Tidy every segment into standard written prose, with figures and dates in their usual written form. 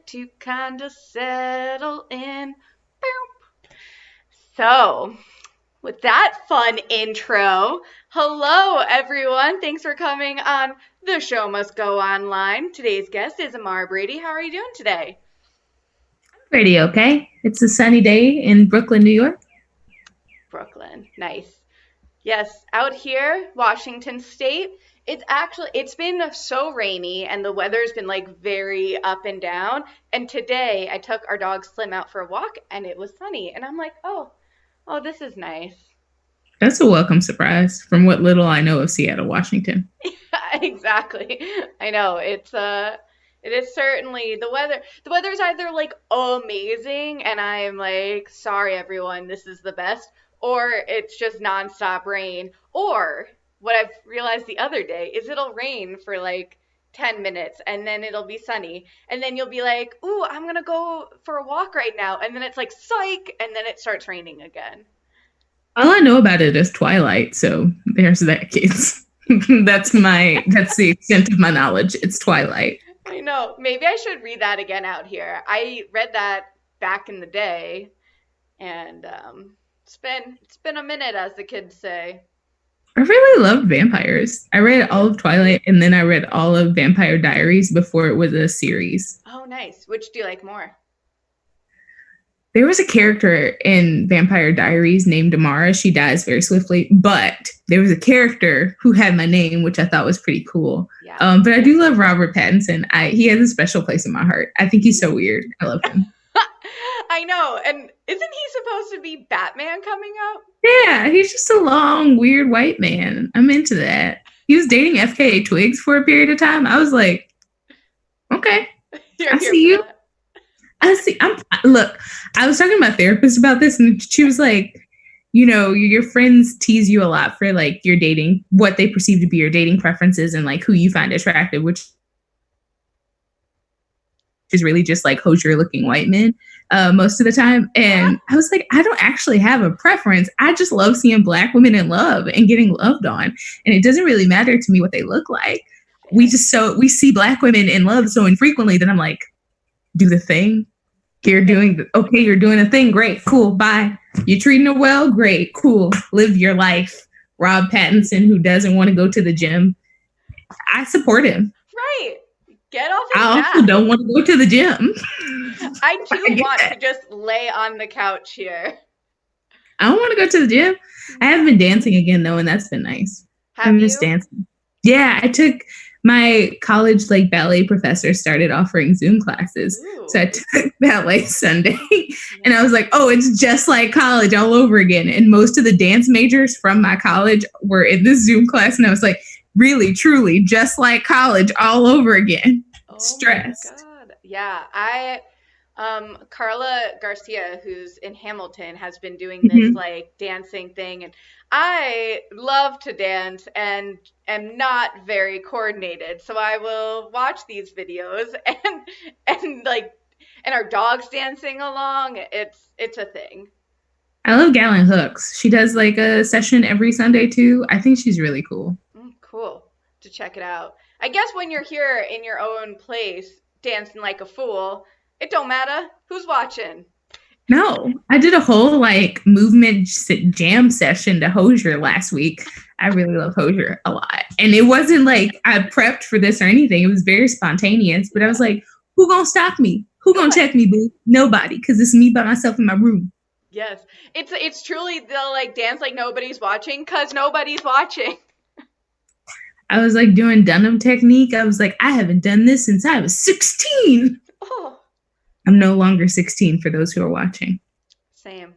to kind of settle in. Boop. So, with that fun intro, hello everyone. Thanks for coming on the Show Must Go Online. Today's guest is Amara Brady. How are you doing today? Pretty okay. It's a sunny day in Brooklyn, New York. Brooklyn. Nice. Yes, out here, Washington State, it's been so rainy and the weather's been like very up and down. And today I took our dog Slim out for a walk and it was sunny. And I'm like, oh, this is nice. That's a welcome surprise from what little I know of Seattle, Washington. Exactly. I know. It is certainly the weather's either like amazing and I'm like, sorry everyone, this is the best, or it's just nonstop rain. Or what I've realized the other day is it'll rain for like 10 minutes and then it'll be sunny. And then you'll be like, ooh, I'm gonna go for a walk right now. And then it's like psych, and then it starts raining again. All I know about it is Twilight, so there's that, kids. That's the extent of my knowledge. It's Twilight. I know. Maybe I should read that again out here. I read that back in the day, and it's been a minute, as the kids say. I really loved vampires. I read all of Twilight and then I read all of Vampire Diaries before it was a series. Oh, nice. Which do you like more? There was a character in Vampire Diaries named Amara. She dies very swiftly, but there was a character who had my name, which I thought was pretty cool. Yeah. But I do love Robert Pattinson. He has a special place in my heart. I think he's so weird. I love him. I know. And isn't he supposed to be Batman coming up? Yeah, he's just a long, weird white man. I'm into that. He was dating FKA Twigs for a period of time. I was like, okay, I see you. Look, I was talking to my therapist about this and she was like, your friends tease you a lot for like your dating, what they perceive to be your dating preferences and like who you find attractive, which is really just like hosier looking white men most of the time. And I was like, I don't actually have a preference. I just love seeing Black women in love and getting loved on. And it doesn't really matter to me what they look like. We see Black women in love so infrequently that I'm like, do the thing. You're doing the thing. Great. Cool. Bye. You're treating her well. Great. Cool. Live your life. Rob Pattinson, who doesn't want to go to the gym. I support him. Right. Get off his I back. also don't want to go to the gym. I do want to just lay on the couch here. I don't want to go to the gym. I haven't been dancing again though, and that's been nice. I miss dancing. Yeah, I took my college like ballet professor started offering Zoom classes. Ooh. So I took ballet Sunday and I was like, oh, it's just like college all over again. And most of the dance majors from my college were in this Zoom class. And I was like, really, truly, just like college all over again. Oh, stressed. My God. Yeah, Carla Garcia, who's in Hamilton, has been doing this like dancing thing, and I love to dance and am not very coordinated. So I will watch these videos and our dogs dancing along. It's a thing. I love Gallon Hooks. She does like a session every Sunday too. I think she's really cool. Cool. To check it out. I guess when you're here in your own place dancing like a fool, it don't matter who's watching. No, I did a whole like movement jam session to Hosier last week. I really love Hosier a lot. And it wasn't like I prepped for this or anything. It was very spontaneous, but I was like, who gonna stop me? Who gonna check me, boo? Nobody, because it's me by myself in my room. Yes. It's truly they'll like dance like nobody's watching because nobody's watching. I was like doing Dunham technique. I was like, I haven't done this since I was 16. Oh. I'm no longer 16 for those who are watching. Same.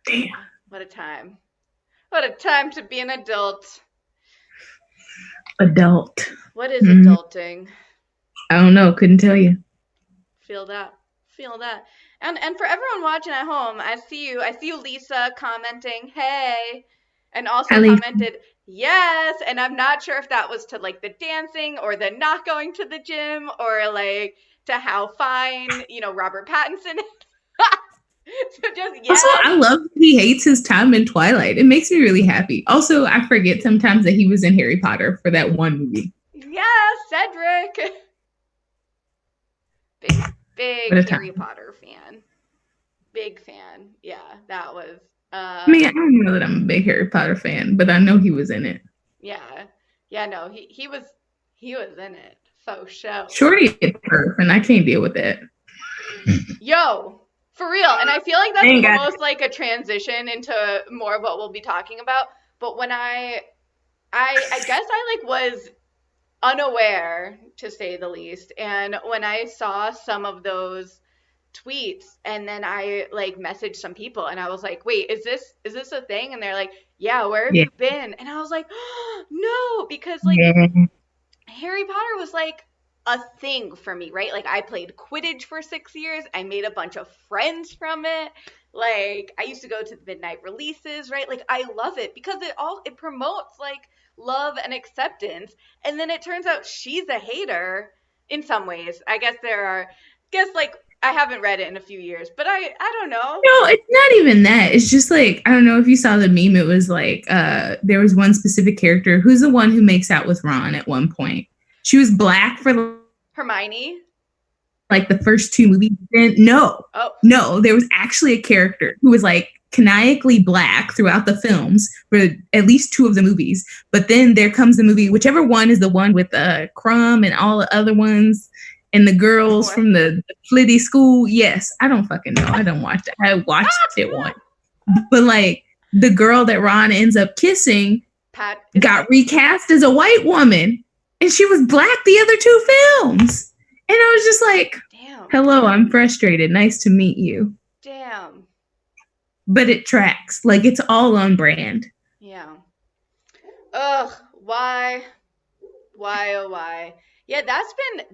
Damn. What a time. What a time to be an adult. Adult. What is adulting? I don't know. Couldn't tell you. Feel that. And for everyone watching at home, I see you, Lisa, commenting, hey. And also commented, yes. And I'm not sure if that was to like the dancing or the not going to the gym or like to how fine, Robert Pattinson is. So just, yes. Also, I love that he hates his time in Twilight. It makes me really happy. Also, I forget sometimes that he was in Harry Potter for that one movie. Yes, Cedric. Big What a Harry time. Potter fan. Big fan. Yeah, that was I mean, I don't know that I'm a big Harry Potter fan, but I know he was in it. yeah. Yeah, no, he was in it. Faux show. Shorty is perf, and I can't deal with that. Yo, for real. And I feel like I that's ain't got almost like a transition into more of what we'll be talking about. But when I guess I like was unaware to say the least. And when I saw some of those tweets and then I like messaged some people and I was like, "Wait, is this a thing?" And they're like, "Yeah, where have yeah, you been?" And I was like, oh, "No, because like yeah, Harry Potter was like a thing for me, right? Like I played Quidditch for 6 years. I made a bunch of friends from it. Like I used to go to the midnight releases, right? Like I love it because it promotes like love and acceptance. And then it turns out she's a hater in some ways. I guess like I haven't read it in a few years, but I don't know. No, it's not even that. It's just like, I don't know if you saw the meme. It was like there was one specific character who's the one who makes out with Ron at one point. She was black for Hermione. like the first two movies. No, Oh, no, there was actually a character who was like canonically black throughout the films for at least two of the movies. But then there comes the movie, whichever one is the one with Crumb and all the other ones and the girls what? from the Flitty school. Yes, I don't fucking know. I don't watch it. I watched it once. But like the girl that Ron ends up kissing Pat got recast as a white woman and she was black the other two films. And I was just like, damn. hello, I'm frustrated. Nice to meet you. Damn. But it tracks. Like it's all on brand. Yeah. Ugh, why? Why, oh, why? Yeah, that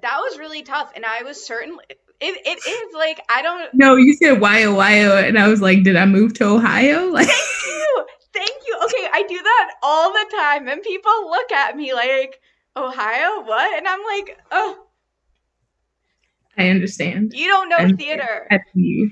was really tough. And I was certainly, it is like, I don't, No, you said why Ohio, and I was like, did I move to Ohio? Like, thank you. Thank you. Okay, I do that all the time. And people look at me like, Ohio, what? And I'm like, oh, I understand. you don't know I'm theater. happy you.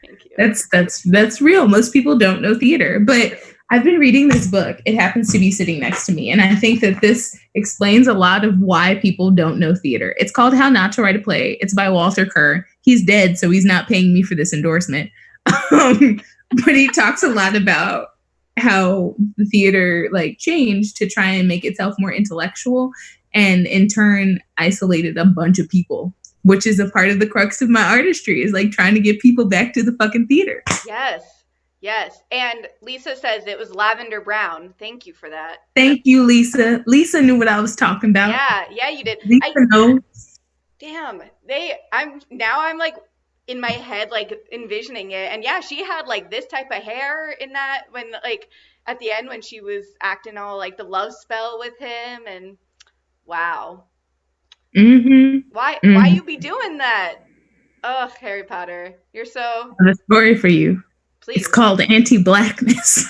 Thank you. That's real. Most people don't know theater, but I've been reading this book. It happens to be sitting next to me, and I think that this explains a lot of why people don't know theater. It's called How Not to Write a Play. It's by Walter Kerr. He's dead, so he's not paying me for this endorsement. But he talks a lot about how the theater like changed to try and make itself more intellectual, and in turn isolated a bunch of people, which is a part of the crux of my artistry, is like trying to get people back to the fucking theater. Yes. Yes. And Lisa says it was lavender brown. Thank you for that. Thank you, Lisa. Lisa knew what I was talking about. Yeah, you did. Lisa knows. Damn. I'm like in my head like envisioning it. And yeah, she had like this type of hair in that when like at the end when she was acting all like the love spell with him and wow. Mm-hmm. Why you be doing that? Ugh, Harry Potter. You're so The story for you. please. It's called anti-blackness.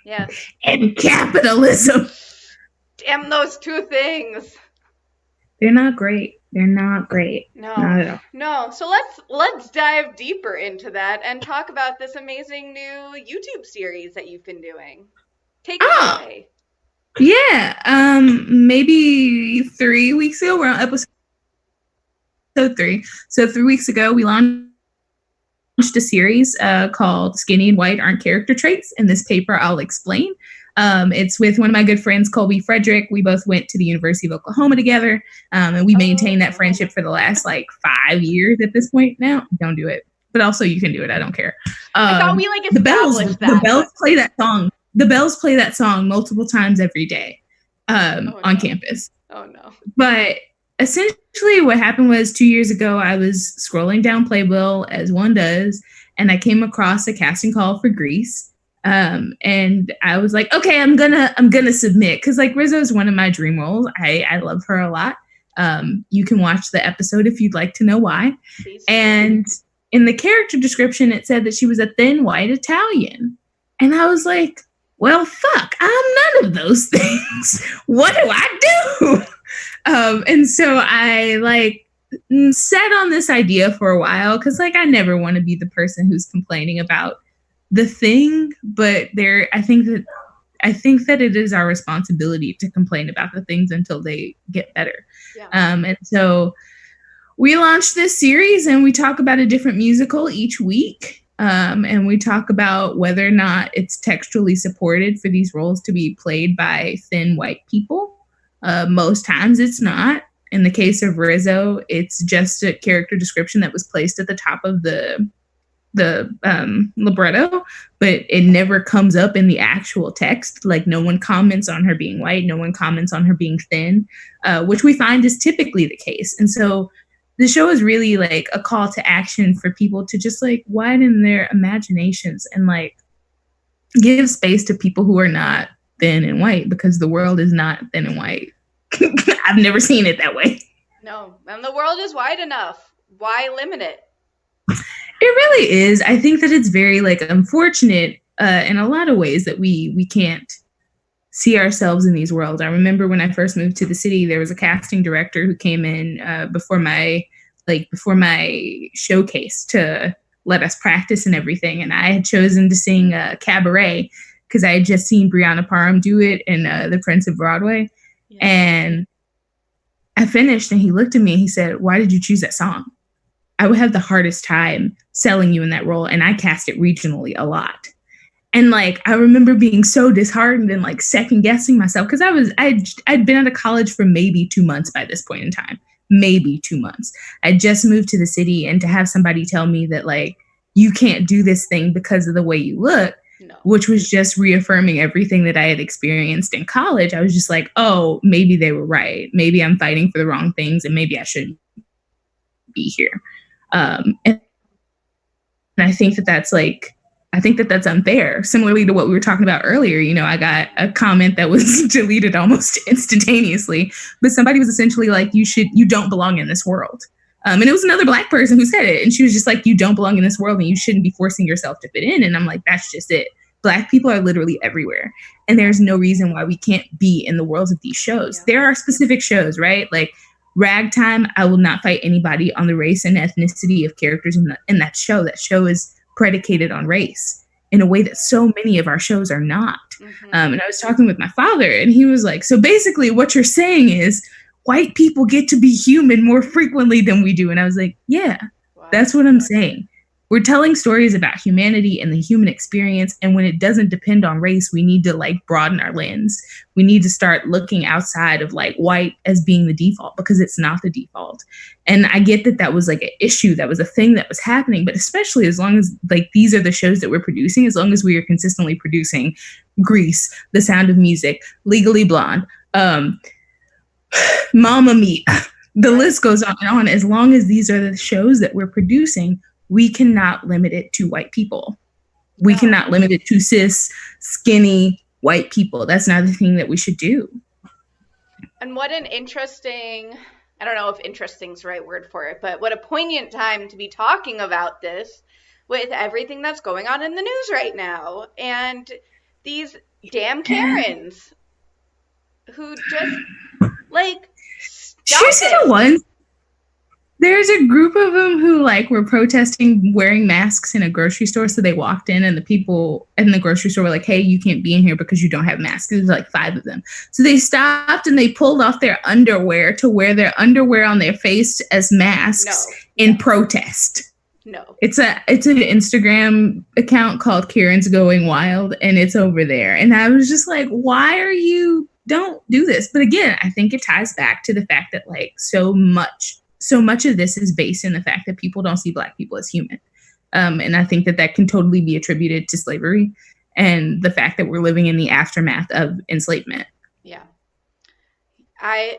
Yeah. And capitalism. Damn those two things. They're not great. They're not great. No. Not at all. No. So let's dive deeper into that and talk about this amazing new YouTube series that you've been doing. Take it away. Yeah. Maybe 3 weeks ago, we're on episode 3. So 3 weeks ago, we launched a series called Skinny and White Aren't Character Traits. In this paper, I'll explain. It's with one of my good friends, Colby Frederick. We both went to the University of Oklahoma together, and we maintained that friendship for the last like 5 years at this point now. Don't do it. But also you can do it. I don't care. I thought we like established that. The Bells play that song. The Bells play that song multiple times every day on campus. Oh, no. But essentially what happened was 2 years ago, I was scrolling down Playbill as one does, and I came across a casting call for Grease. And I was like, okay, I'm gonna submit, because like Rizzo is one of my dream roles. I love her a lot. You can watch the episode if you'd like to know why. Please. And in the character description, it said that she was a thin white Italian. And I was like, well, fuck, I'm none of those things. What do I do? And so I like sat on this idea for a while, because like I never want to be the person who's complaining about the thing, but I think that it is our responsibility to complain about the things until they get better. Yeah. And so we launched this series and we talk about a different musical each week. And we talk about whether or not it's textually supported for these roles to be played by thin white people. Most times it's not. In the case of Rizzo, it's just a character description that was placed at the top of the libretto, but it never comes up in the actual text. Like, no one comments on her being white, no one comments on her being thin, which we find is typically the case. And so the show is really like a call to action for people to just like widen their imaginations and like give space to people who are not thin and white, because the world is not thin and white. I've never seen it that way. No, and the world is wide enough. Why limit it? It really is. I think that it's very like unfortunate in a lot of ways that we can't see ourselves in these worlds. I remember when I first moved to the city, there was a casting director who came in before my showcase to let us practice and everything. And I had chosen to sing Cabaret because I had just seen Brianna Parham do it in The Prince of Broadway. Yeah. And I finished and he looked at me and he said, "Why did you choose that song? I would have the hardest time selling you in that role." And I cast it regionally a lot. And like, I remember being so disheartened and like second guessing myself, because I'd been out of college for maybe 2 months by this point in time, maybe 2 months. I just moved to the city, and to have somebody tell me that like, you can't do this thing because of the way you look, no, which was just reaffirming everything that I had experienced in college. I was just like, oh, maybe they were right. Maybe I'm fighting for the wrong things, and maybe I shouldn't be here. And I think that's unfair. Similarly to what we were talking about earlier, you know, I got a comment that was deleted almost instantaneously, but somebody was essentially like, you don't belong in this world. And it was another Black person who said it. And she was just like, you don't belong in this world and you shouldn't be forcing yourself to fit in. And I'm like, that's just it. Black people are literally everywhere. And there's no reason why we can't be in the worlds of these shows. Yeah. There are specific shows, right? Like Ragtime, I will not fight anybody on the race and ethnicity of characters in that show. That show is predicated on race in a way that so many of our shows are not. Mm-hmm. And I was talking with my father, and he was like, so basically what you're saying is white people get to be human more frequently than we do. And I was like, yeah, wow, that's what I'm saying. We're telling stories about humanity and the human experience. And when it doesn't depend on race, we need to like broaden our lens. We need to start looking outside of like white as being the default, because it's not the default. And I get that that was like an issue. That was a thing that was happening. But especially as long as like these are the shows that we're producing, as long as we are consistently producing Grease, The Sound of Music, Legally Blonde, Mamma Mia, the list goes on and on. As long as these are the shows that we're producing, we cannot limit it to white people. We cannot limit it to cis, skinny, white people. That's not the thing that we should do. And what an interesting, I don't know if interesting is the right word for it, but what a poignant time to be talking about this with everything that's going on in the news right now. And these damn Karens who just like, she's the ones. There's a group of them who like were protesting wearing masks in a grocery store. So they walked in and the people in the grocery store were like, hey, you can't be in here because you don't have masks. There's like 5 of them. So they stopped and they pulled off their underwear to wear their underwear on their face as masks in protest. No. It's an Instagram account called Karen's Going Wild, and it's over there. And I was just like, why are you, don't do this. But again, I think it ties back to the fact that like so much of this is based in the fact that people don't see Black people as human. And I think that can totally be attributed to slavery and the fact that we're living in the aftermath of enslavement. Yeah. I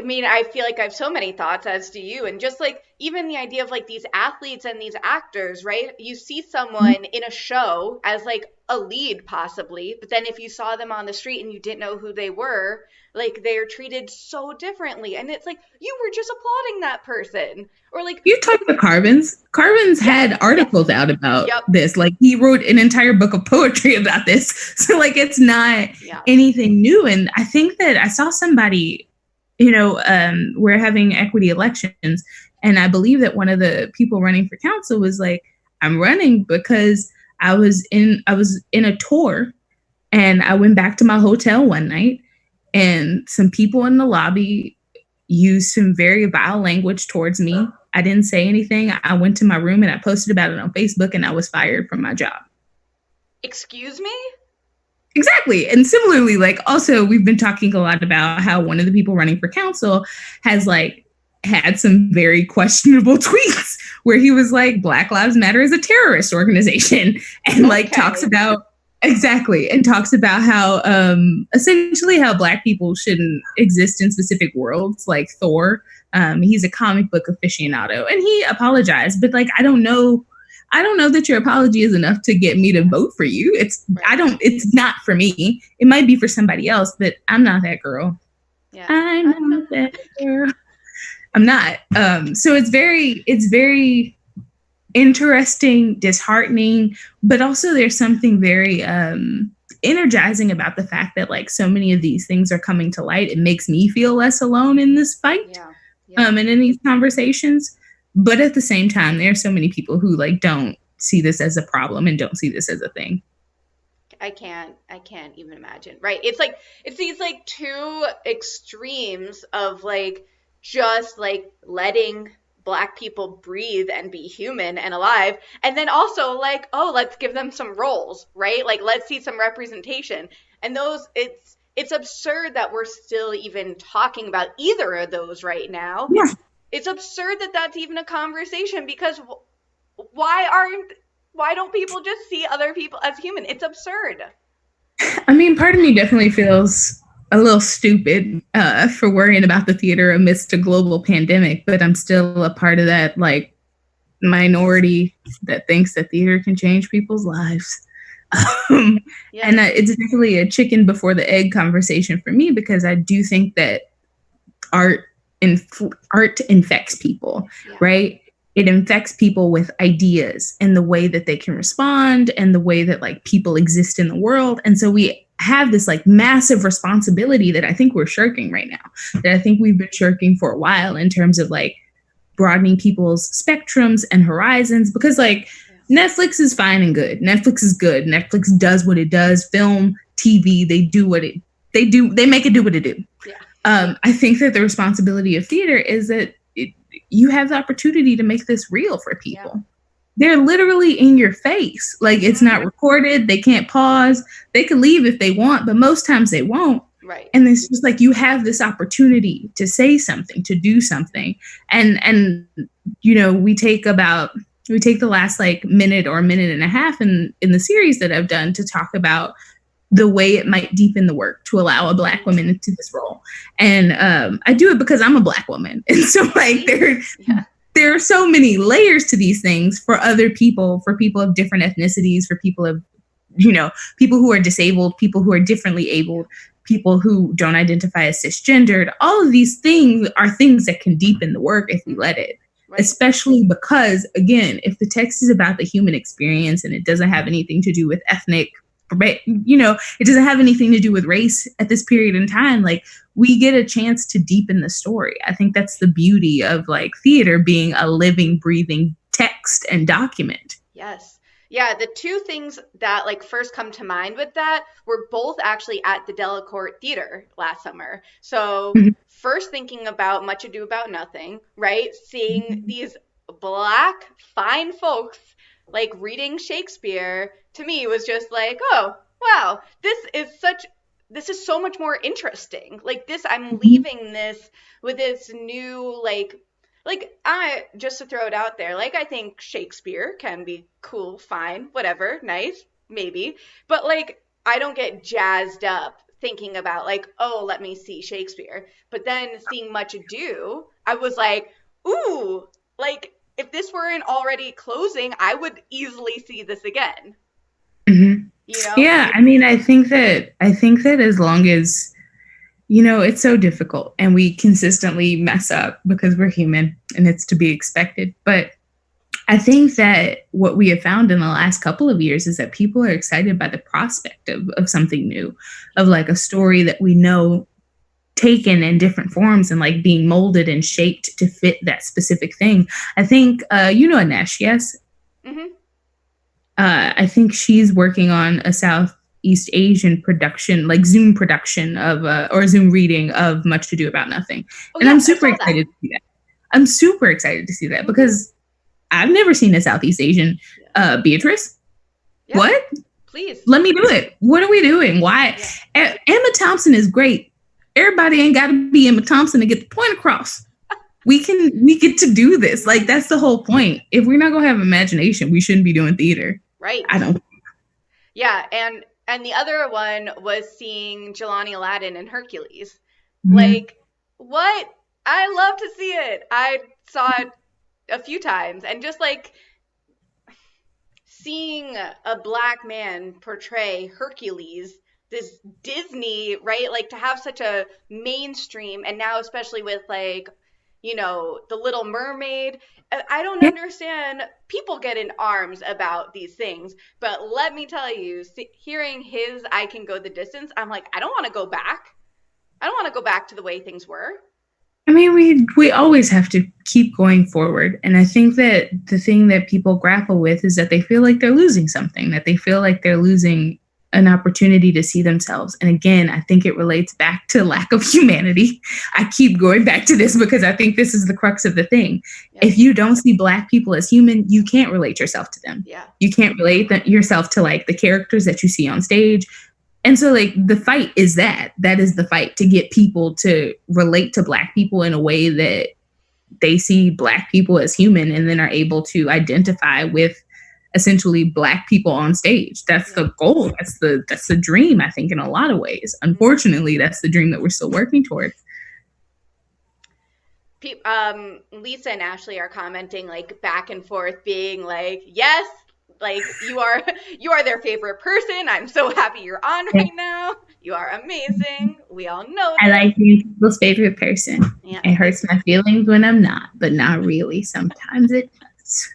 mean, I feel like I have so many thoughts, as do you. And just like even the idea of like these athletes and these actors, right? You see someone in a show as like a lead possibly, but then if you saw them on the street and you didn't know who they were, like they're treated so differently. And it's like, you were just applauding that person. Or like, you talk about Carvin's had articles out about this. Like he wrote an entire book of poetry about this. So like, it's not anything new. And I think that I saw somebody, you know, we're having equity elections. And I believe that one of the people running for council was like, I'm running because I was in a tour and I went back to my hotel one night and some people in the lobby used some very vile language towards me. I didn't say anything. I went to my room and I posted about it on Facebook, and I was fired from my job. Excuse me? Exactly. And similarly, like, also, we've been talking a lot about how one of the people running for council has like had some very questionable tweets where he was like, Black Lives Matter is a terrorist organization, and like talks about exactly and talks about how essentially how Black people shouldn't exist in specific worlds, like Thor. He's a comic book aficionado, and he apologized, but like, I don't know that your apology is enough to get me to vote for you. It's not for me. It might be for somebody else, but I'm not that girl. Yeah. I'm not that girl. I'm not. So it's very interesting, disheartening, but also there's something very energizing about the fact that like so many of these things are coming to light. It makes me feel less alone in this fight. And in these conversations. But at the same time, there are so many people who like don't see this as a problem and don't see this as a thing. I can't even imagine. Right. It's these like two extremes of like just like letting Black people breathe and be human and alive. And then also like, oh, let's give them some roles, right? Like, let's see some representation. And it's absurd that we're still even talking about either of those right now. Yeah. It's absurd that that's even a conversation, because why don't people just see other people as human? It's absurd. I mean, part of me definitely feels a little stupid for worrying about the theater amidst a global pandemic, but I'm still a part of that like minority that thinks that theater can change people's lives. And it's definitely a chicken before the egg conversation for me, because I do think that art infects people, right? It infects people with ideas and the way that they can respond and the way that like people exist in the world. And so we have this like massive responsibility that I think we're shirking right now, that I think we've been shirking for a while, in terms of like broadening people's spectrums and horizons, because like Netflix is fine and good. Netflix is good. Netflix does what it does. Film, TV, they make it do what it do. I think that the responsibility of theater is that you have the opportunity to make this real for people. They're literally in your face. Like, it's not recorded. They can't pause. They can leave if they want, but most times they won't. Right. And it's just like, you have this opportunity to say something, to do something. And you know, we take the last like minute or minute and a half in the series that I've done to talk about the way it might deepen the work to allow a Black woman into this role. And I do it because I'm a Black woman. And so like there are so many layers to these things for other people, for people of different ethnicities, for people of, you know, people who are disabled, people who are differently abled, people who don't identify as cisgendered. All of these things are things that can deepen the work if we let it. Right. Especially because, again, if the text is about the human experience and it doesn't have anything to do with ethnic, you know, it doesn't have anything to do with race at this period in time, like, we get a chance to deepen the story. I think that's the beauty of like theater being a living, breathing text and document. Yes. Yeah, the two things that like first come to mind with that were both actually at the Delacorte Theater last summer. So first thinking about Much Ado About Nothing, right? Seeing these Black fine folks like reading Shakespeare, to me was just like, oh, wow, this is so much more interesting. Like this, I'm leaving this with this new like I, just to throw it out there, like, I think Shakespeare can be cool, fine, whatever, nice, maybe. But like, I don't get jazzed up thinking about like, oh, let me see Shakespeare. But then seeing Much Ado, I was like, ooh, like, if this weren't already closing, I would easily see this again. You know? Yeah, I mean, I think that as long as, you know, it's so difficult and we consistently mess up because we're human and it's to be expected. But I think that what we have found in the last couple of years is that people are excited by the prospect of something new, of like a story that we know taken in different forms and like being molded and shaped to fit that specific thing. I think, you know, Anesh, yes? I think she's working on a South Southeast Asian production, like Zoom production of, or Zoom reading of Much Ado About Nothing. Oh, And yes, I'm I super saw excited that. to see that. I'm super excited to see that because I've never seen a Southeast Asian. Beatrice, Yeah, what? please. Let me do it. What are we doing? Why? Emma Thompson is great. Everybody ain't got to be Emma Thompson to get the point across. We get to do this. Like, that's the whole point. If we're not gonna have imagination, we shouldn't be doing theater. Right. I don't. Yeah, and the other one was seeing Jelani Aladdin and Hercules. Mhm. Like, what? I love to see it. I saw it a few times, and just like seeing a black man portray Hercules, this Disney, right? Like to have such a mainstream, and now especially with like, you know, The Little Mermaid. I don't Yeah. understand. People get in arms about these things, but let me tell you, hearing his "I Can Go the Distance," I'm like, I don't want to go back. I don't want to go back to the way things were. I mean, we always have to keep going forward, and I think that the thing that people grapple with is that they feel like they're losing something, that they feel like they're losing an opportunity to see themselves. And again, I think it relates back to lack of humanity. I keep going back to this because I think this is the crux of the thing. Yeah. If you don't see Black people as human, you can't relate yourself to them. Yeah. You can't relate yourself to like the characters that you see on stage. And so like the fight is that is the fight, to get people to relate to Black people in a way that they see Black people as human and then are able to identify with essentially Black people on stage. That's the goal. That's the dream, I think, in a lot of ways. Unfortunately, that's the dream that we're still working towards. Lisa and Ashley are commenting like back and forth, being like, yes, like you are their favorite person. I'm so happy you're on right now. You are amazing. We all know that. I like being people's favorite person. Yeah. It hurts my feelings when I'm not, but not really. Sometimes it does.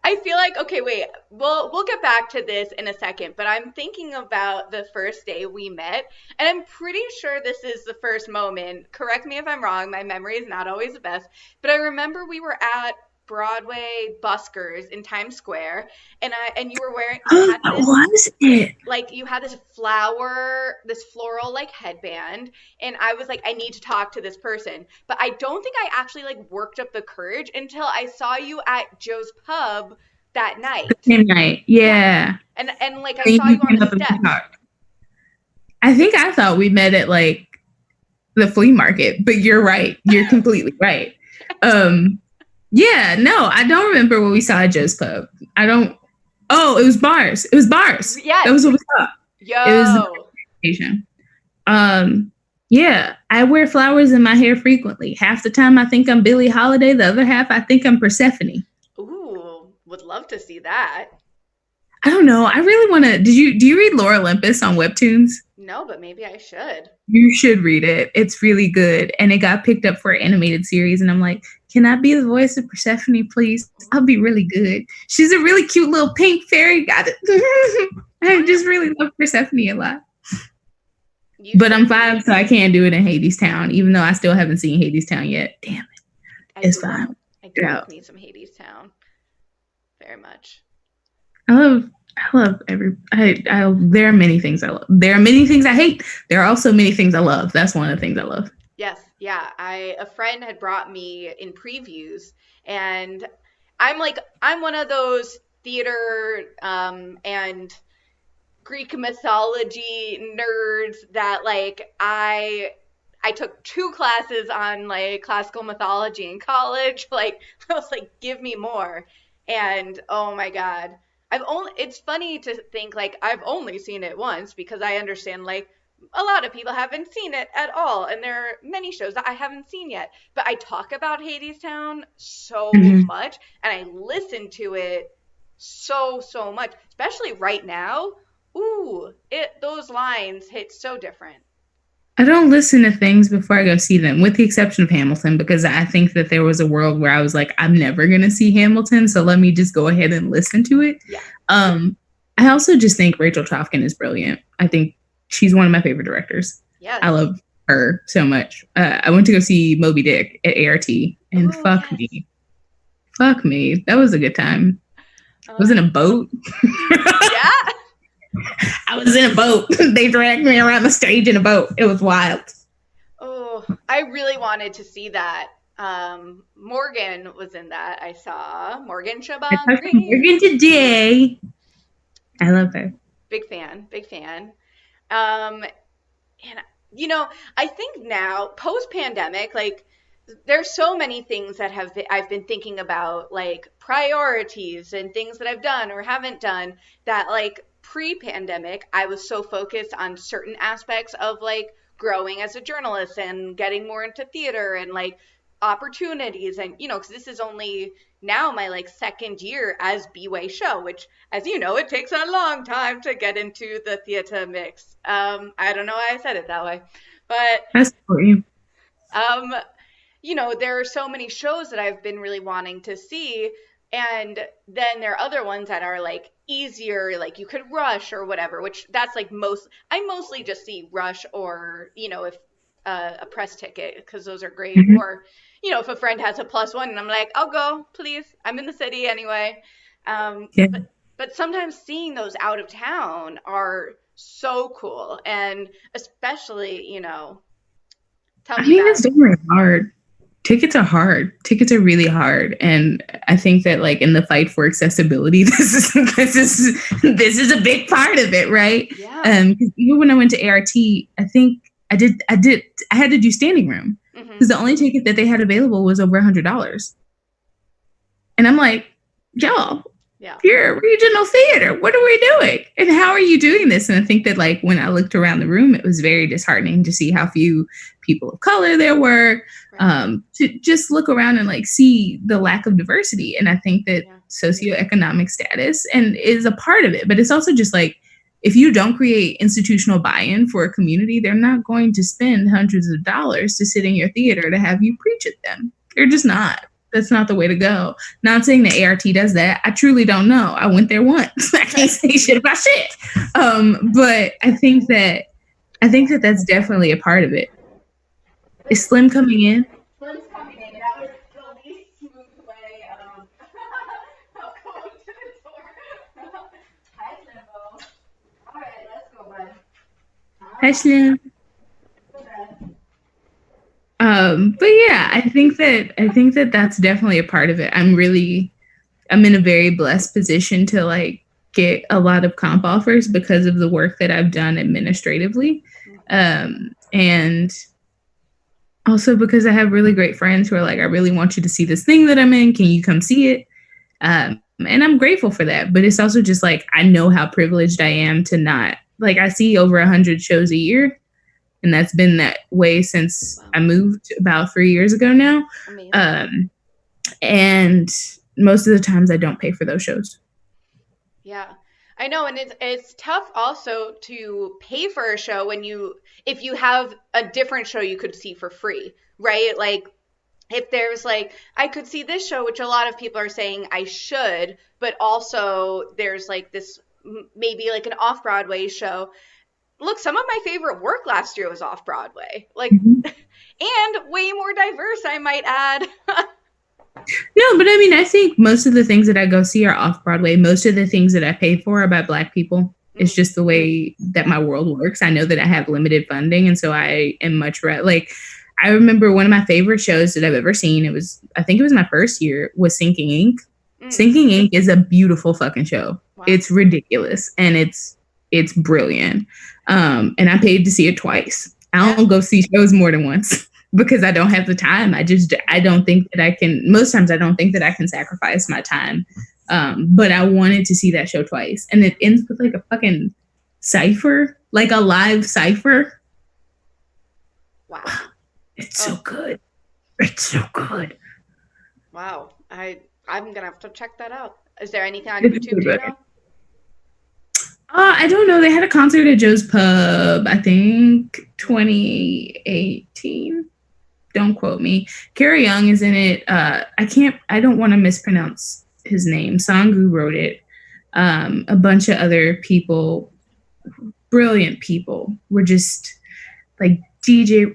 I feel like, okay, wait, we'll get back to this in a second, but I'm thinking about the first day we met, and I'm pretty sure this is the first moment. Correct me if I'm wrong, my memory is not always the best, but I remember we were at Broadway buskers in Times Square, and you were wearing, you had this, was it? Like you had this floral like headband, and I was like, I need to talk to this person, but I don't think I actually like worked up the courage until I saw you at Joe's Pub that night. The same night, yeah. And like I saw you on the steps. I think I thought we met at like the flea market, but you're right. You're completely right. Yeah, no, I don't remember what we saw at Joe's Pub. I don't. Oh, it was bars. It was bars. Yes. That was what we saw. Yo. It was the occasion. Yeah, I wear flowers in my hair frequently. Half the time I think I'm Billie Holiday. The other half I think I'm Persephone. Ooh, would love to see that. I don't know. I really want to. Do you read Lore Olympus on Webtoons? No, but maybe I should. You should read it. It's really good. And it got picked up for an animated series. And I'm like, can I be the voice of Persephone, please? I'll be really good. She's a really cute little pink fairy. Got it. I just really love Persephone a lot. But I'm 5, so I can't do it in Hadestown, even though I still haven't seen Hadestown yet. Damn it. It's fine. I do need some Hadestown. Very much. I love there are many things I love. There are many things I hate. There are also many things I love. That's one of the things I love. Yes, yeah. A friend had brought me in previews, and I'm one of those theater and Greek mythology nerds that like I took 2 classes on like classical mythology in college. Like I was like, give me more. And oh my God. It's funny to think like I've only seen it once, because I understand like a lot of people haven't seen it at all, and there are many shows that I haven't seen yet. But I talk about Hadestown so much, and I listen to it so much, especially right now. Ooh, those lines hit so different. I don't listen to things before I go see them, with the exception of Hamilton, because I think that there was a world where I was like, I'm never going to see Hamilton, so let me just go ahead and listen to it. Yeah. I also just think Rachel Chavkin is brilliant. I think she's one of my favorite directors. Yes. I love her so much. I went to go see Moby Dick at ART, and Fuck me. That was a good time. Was in a boat. Yeah. I was in a boat. They dragged me around the stage in a boat. It was wild. Oh, I really wanted to see that. Morgan was in that. I saw Morgan I Shaban talked to Green. Morgan today. I love her. Big fan, big fan. Um, and I think now post pandemic, like there's so many things that I've been thinking about, like priorities and things that I've done or haven't done, that like pre-pandemic I was so focused on certain aspects of like growing as a journalist and getting more into theater and like opportunities, and because this is only now my like second year as bwaySHO, which, as you know, it takes a long time to get into the theater mix. I don't know why I said it that way, but I support you. um there are so many shows that I've been really wanting to see. And then there are other ones that are like easier, like you could rush or whatever, which that's like I mostly just see rush, or, if a press ticket, because those are great. Mm-hmm. Or, if a friend has a +1 and I'm like, I'll go, please. I'm in the city anyway. Um, Yeah. but, but sometimes seeing those out of town are so cool. And especially, tell I me mean, about. it's definitely hard. Tickets are hard. Tickets are really hard, and I think that like in the fight for accessibility, this is a big part of it, right? Yeah. Because even when I went to ART, I think I had to do standing room Hmm. because the only ticket that they had available was over $100, and I'm like, y'all, Yeah. you're a regional theater. What are we doing? And how are you doing this? And I think that like when I looked around the room, it was very disheartening to see how few people of color there were. Right. To just look around and like see the lack of diversity. And I think that Yeah. socioeconomic status and is a part of it, but it's also just like if you don't create institutional buy-in for a community, they're not going to spend hundreds of dollars to sit in your theater to have you preach at them. They're just not. That's not the way to go. Not saying that ART does that. I truly don't know. I went there once. I can't say shit about shit. But I think that that's definitely a part of it. Is Slim coming in? Slim's coming in. That was the least smooth way. I'll go to the door. Hi, Slimbo. All right, let's go, bud. Hi, Ah, Slim. go bed. But yeah, I think that that's definitely a part of it. I'm in a very blessed position to like get a lot of comp offers because of the work that I've done administratively. And also because I have really great friends who are like, I really want you to see this thing that I'm in. Can you come see it? And I'm grateful for that. But it's also just like, I know how privileged I am to not, like, I see over 100 shows a year. And that's been that way since Wow. I moved about 3 years ago now. Amazing. And most of the times I don't pay for those shows. Yeah. I know, and it's tough also to pay for a show when if you have a different show you could see for free, right? Like if there's like I could see this show, which a lot of people are saying I should, but also there's like this maybe like an off-Broadway show. Look, some of my favorite work last year was off Broadway. Like, Mhm. and way more diverse, I might add. No, but I mean, I think most of the things that I go see are off Broadway. Most of the things that I pay for are by Black people. It's Mm, just the way that my world works. I know that I have limited funding, and so I am much like. I remember one of my favorite shows that I've ever seen. I think it was my first year, was Sinking Ink. mm, Sinking Ink is a beautiful fucking show. wow. It's ridiculous and it's brilliant. And I paid to see it twice. I Yeah. don't go see shows more than once because I don't have the time. I don't think that I can. Most times, I don't think that I can sacrifice my time. But I wanted to see that show twice, and it ends with like a fucking cipher, like a live cipher. Wow. It's so Oh, good. It's so good. wow. I'm gonna have to check that out. Is there anything on It's YouTube? so Do you good. know? I don't know. They had a concert at Joe's Pub, I think 2018. Don't quote me. Carrie Young is in it. I don't want to mispronounce his name. Sangu wrote it. A bunch of other people, brilliant people, were just like DJ.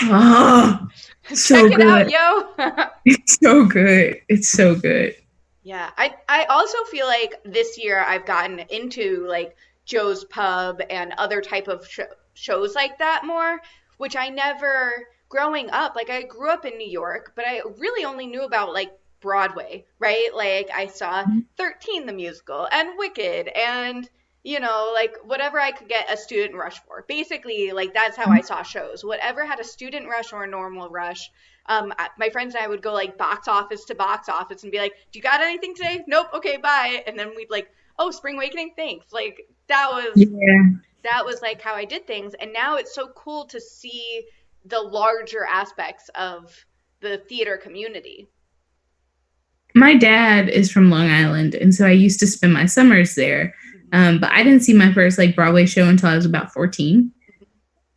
Oh, Check so it out, good. yo. It's so good. It's so good. Yeah, I also feel like this year I've gotten into like Joe's Pub and other type of shows like that more, which I never, growing up, like I grew up in New York, but I really only knew about like Broadway, right? Like I saw 13 the musical and Wicked and like whatever I could get a student rush for. Basically, like that's how I saw shows. Whatever had a student rush or a normal rush. My friends and I would go like box office to box office and be like, "Do you got anything today?" "Nope." "Okay, bye." And then we'd like, "Oh, Spring Awakening, thanks." Like that was like how I did things. And now it's so cool to see the larger aspects of the theater community. My dad is from Long Island, and so I used to spend my summers there. But I didn't see my first like Broadway show until I was about 14.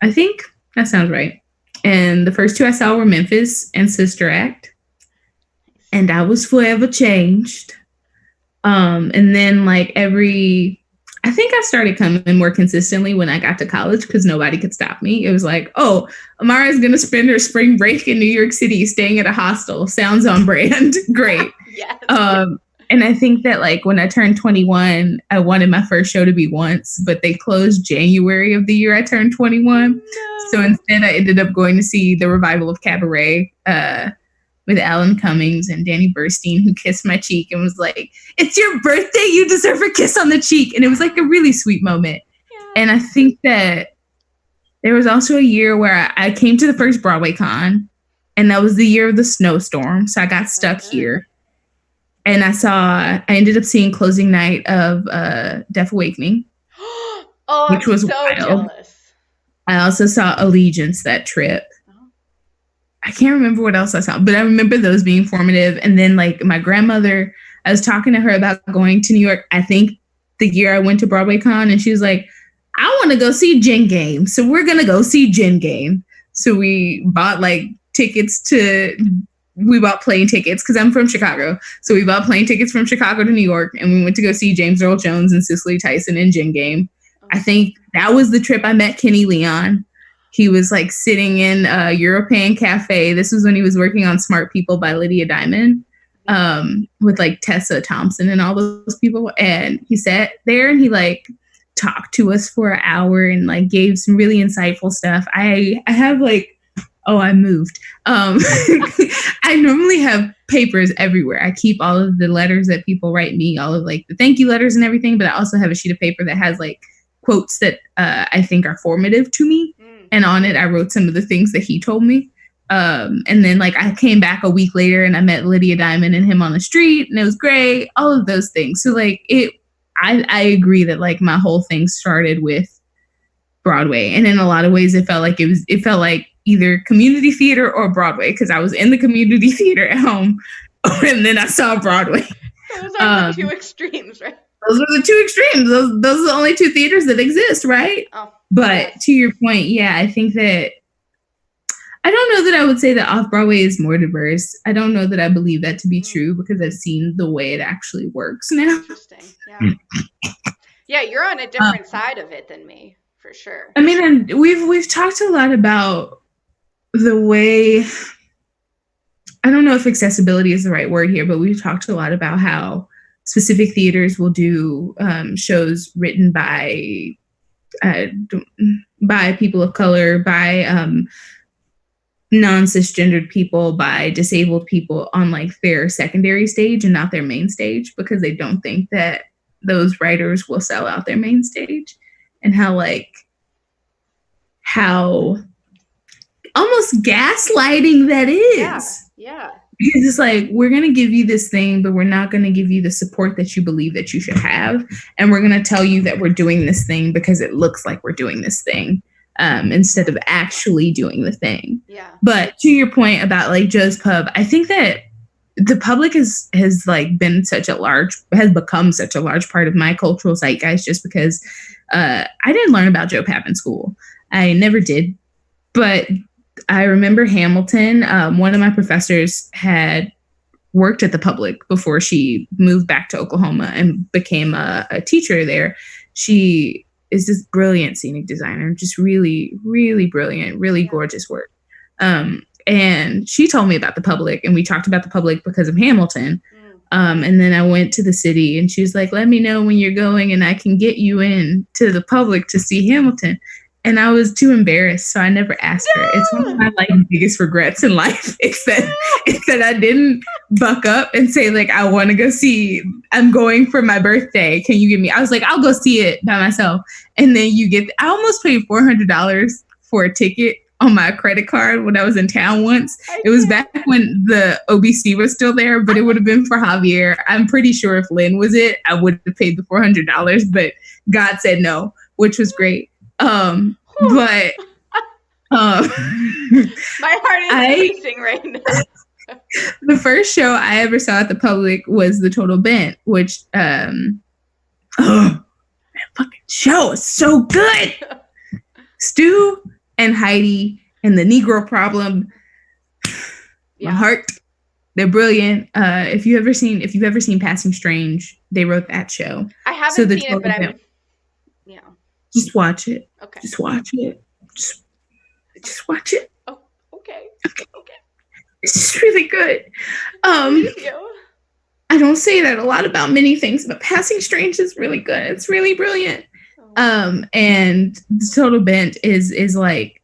I think that sounds right. And the first two I saw were Memphis and Sister Act. And I was forever changed. And then like I think I started coming more consistently when I got to college because nobody could stop me. It was like, oh, Amara's going to spend her spring break in New York City staying at a hostel. Sounds on brand. Great. Yes. And I think that like when I turned 21, I wanted my first show to be Once, but they closed January of the year I turned 21. No. So instead I ended up going to see the revival of Cabaret with Alan Cummings and Danny Burstein, who kissed my cheek and was like, "It's your birthday, you deserve a kiss on the cheek." And it was like a really sweet moment. Yeah. And I think that there was also a year where I came to the first Broadway con, and that was the year of the snowstorm. So I got stuck here. And I ended up seeing closing night of Deaf Awakening, which was so wild. Jealous. I also saw Allegiance that trip. I can't remember what else I saw, but I remember those being formative. And then like my grandmother, I was talking to her about going to New York, I think the year I went to Broadway Con, and she was like, "I want to go see Gin Game. So we're going to go see Gin Game." So we bought like we bought plane tickets because I'm from Chicago. So we bought plane tickets from Chicago to New York, and we went to go see James Earl Jones and Cicely Tyson in Gin Game. I think that was the trip I met Kenny Leon. He was like sitting in a European cafe. This was when he was working on Smart People by Lydia Diamond with like Tessa Thompson and all those people. And he sat there and he like talked to us for an hour and like gave some really insightful stuff. I have like, I moved. I normally have papers everywhere. I keep all of the letters that people write me, all of like the thank you letters and everything. But I also have a sheet of paper that has like quotes that I think are formative to me. And on it, I wrote some of the things that he told me. And then like I came back a week later and I met Lydia Diamond and him on the street, and it was great. All of those things. So like I agree that like my whole thing started with Broadway. And in a lot of ways, it felt like either community theater or Broadway, because I was in the community theater at home and then I saw Broadway. Those are the two extremes, right? Those are the two extremes. Those are the only two theaters that exist, right? Oh, but yes. To your point, yeah, I think that I don't know that I would say that off-Broadway is more diverse. I don't know that I believe that to be true because I've seen the way it actually works now. Interesting. Yeah. Yeah, you're on a different side of it than me, for sure. I mean, and we've talked a lot about the way, I don't know if accessibility is the right word here, but we've talked a lot about how specific theaters will do shows written by people of color, by non-cisgendered people, by disabled people on like their secondary stage and not their main stage, because they don't think that those writers will sell out their main stage. And how almost gaslighting that is. Yeah. Because it's like, we're going to give you this thing, but we're not going to give you the support that you believe that you should have. And we're going to tell you that we're doing this thing because it looks like we're doing this thing, instead of actually doing the thing. Yeah. But to your point about like Joe's Pub, I think that the public has become such a large part of my cultural zeitgeist, just because I didn't learn about Joe Papp in school. I never did. But I remember Hamilton. One of my professors had worked at the public before she moved back to Oklahoma and became a teacher there. She is this brilliant scenic designer, just really, really brilliant, really gorgeous work. And she told me about the public, and we talked about the public because of Hamilton. And then I went to the city and she was like, let me know when you're going and I can get you in to the public to see Hamilton. And I was too embarrassed, so I never asked her. It's one of No! my like biggest regrets in life. It's that I didn't buck up and say like I want to go see. I'm going for my birthday. Can you give me? I was like, I'll go see it by myself. And then you get. I almost paid $400 for a ticket on my credit card when I was in town once. It was back when the OBC was still there, but it would have been for Javier. I'm pretty sure if Lynn was it, I would have paid the $400, but God said no, which was great. But My heart is racing right now. The first show I ever saw at the public was The Total Bent, which that fucking show is so good. Stu and Heidi and the Negro Problem. My heart. They're brilliant. If you've ever seen Passing Strange, they wrote that show. I haven't seen it, but I'm just watch it. Okay. Just watch it. Just watch it. Oh, okay. It's just really good. Thank you. I don't say that a lot about many things, but Passing Strange is really good. It's really brilliant. And The Total Bent is like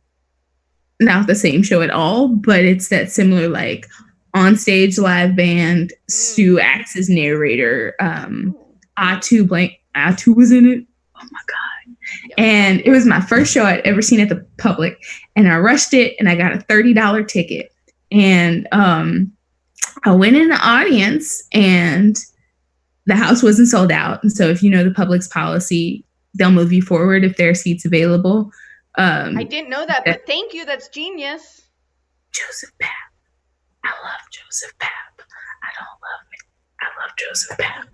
not the same show at all, but it's that similar like on stage live band. Stu acts as narrator. Atu was in it. Oh my God. Yep. And it was my first show I'd ever seen at the public, and I rushed it and I got a $30 ticket. And I went in the audience and the house wasn't sold out. And so if you know the public's policy, they'll move you forward if there are seats available. I didn't know that, but thank you. That's genius. Joseph Papp. I love Joseph Papp. I love Joseph Papp.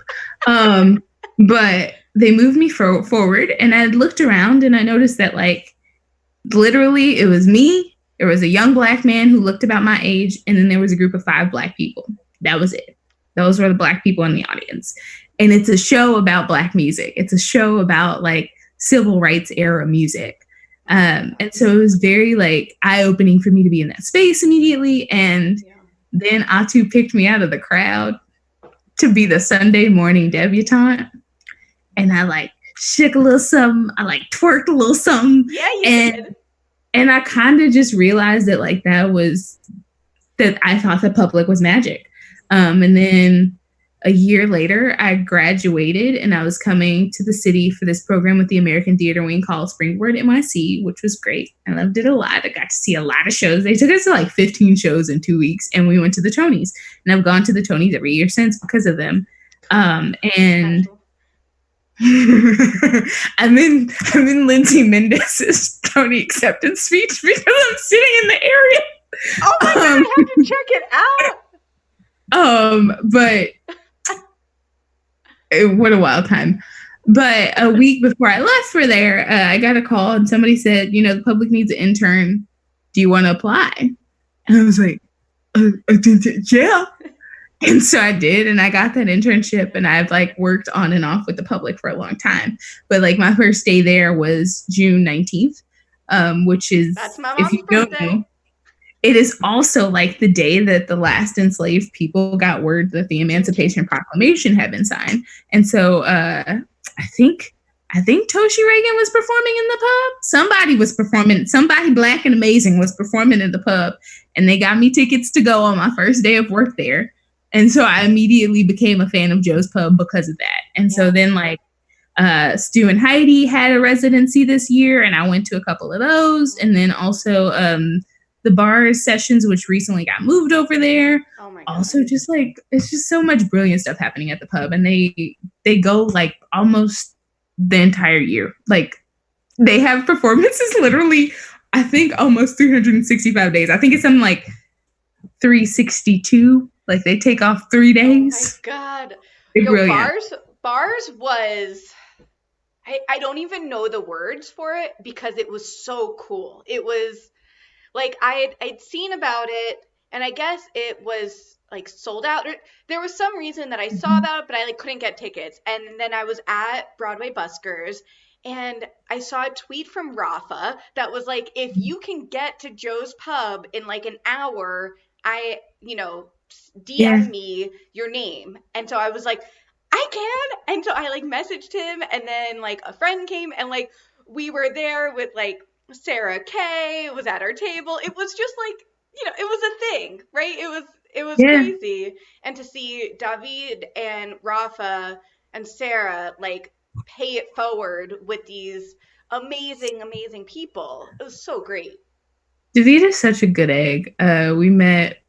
But they moved me forward, and I looked around and I noticed that like literally it was me. There was a young Black man who looked about my age, and then there was a group of 5 Black people. That was it. Those were the Black people in the audience. And it's a show about Black music. It's a show about like civil rights era music. And so it was very like eye-opening for me to be in that space immediately. And then Atu picked me out of the crowd to be the Sunday morning debutante. And I like shook a little something. I like twerked a little something. Yeah, you did. And I kind of just realized that like that I thought the public was magic. And then a year later, I graduated and I was coming to the city for this program with the American Theater Wing called Springboard NYC, which was great. I loved it a lot. I got to see a lot of shows. They took us to like 15 shows in 2 weeks, and we went to the Tonys. And I've gone to the Tonys every year since because of them. And I'm in Lindsay Mendez's Tony acceptance speech because I'm sitting in the area. Oh my God, I have to check it out. But what a wild time. But a week before I left for there, I got a call and somebody said, the public needs an intern. Do you want to apply? And I was like, yeah. And so I did, and I got that internship, and I've like worked on and off with the public for a long time. But like my first day there was June 19th, which is, that's my mom's birthday. Don't know, it is also like the day that the last enslaved people got word that the Emancipation Proclamation had been signed. And so I think Toshi Reagan was performing in the pub. Somebody was performing. Somebody Black and amazing was performing in the pub, and they got me tickets to go on my first day of work there. And so I immediately became a fan of Joe's Pub because of that. And so then like Stu and Heidi had a residency this year, and I went to a couple of those. And then also the bar sessions, which recently got moved over there. Oh my God. Also just like, it's just so much brilliant stuff happening at the pub. And they go like almost the entire year. Like they have performances literally, I think almost 365 days. I think it's something like 362. Like they take off 3 days. Oh my God. Brilliant. Bars was, I don't even know the words for it because it was so cool. It was like I'd seen about it, and I guess it was like sold out. There was some reason that I saw about it, but I like couldn't get tickets. And then I was at Broadway Buskers, and I saw a tweet from Rafa that was like, if you can get to Joe's Pub in like an hour, DM me your name. And so I was like, I can. And so I like messaged him, and then like a friend came, and like we were there with like Sarah Kay was at our table. It was just like, it was a thing, right? It was crazy. And to see David and Rafa and Sarah like pay it forward with these amazing, amazing people. It was so great. David is such a good egg. We met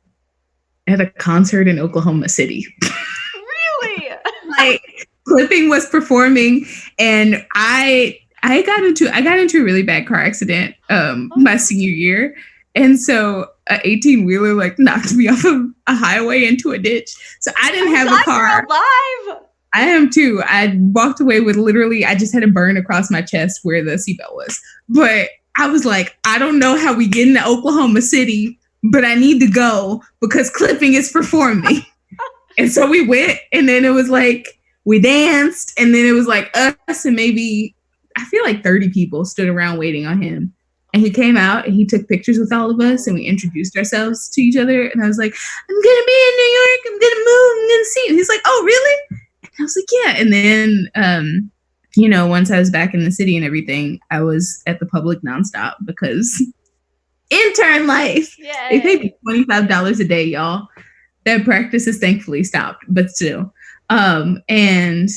at a concert in Oklahoma City. Really? Like, Clipping was performing, and I got into a really bad car accident my senior year. And so an 18-wheeler like knocked me off of a highway into a ditch. So I didn't have a car. You're alive. I am too. I walked away with I just had a burn across my chest where the seatbelt was. But I was like, I don't know how we get into Oklahoma City, but I need to go because Clipping is performing. And so we went, and then it was like, we danced, and then it was like us and maybe, I feel like 30 people stood around waiting on him. And he came out and he took pictures with all of us, and we introduced ourselves to each other. And I was like, I'm going to be in New York. I'm going to move. I'm going to see you. And he's like, oh, really? And I was like, yeah. And then, once I was back in the city and everything, I was at the Public nonstop because intern life. Yay. They paid me $25 a day, y'all. That practice is thankfully stopped, but still. And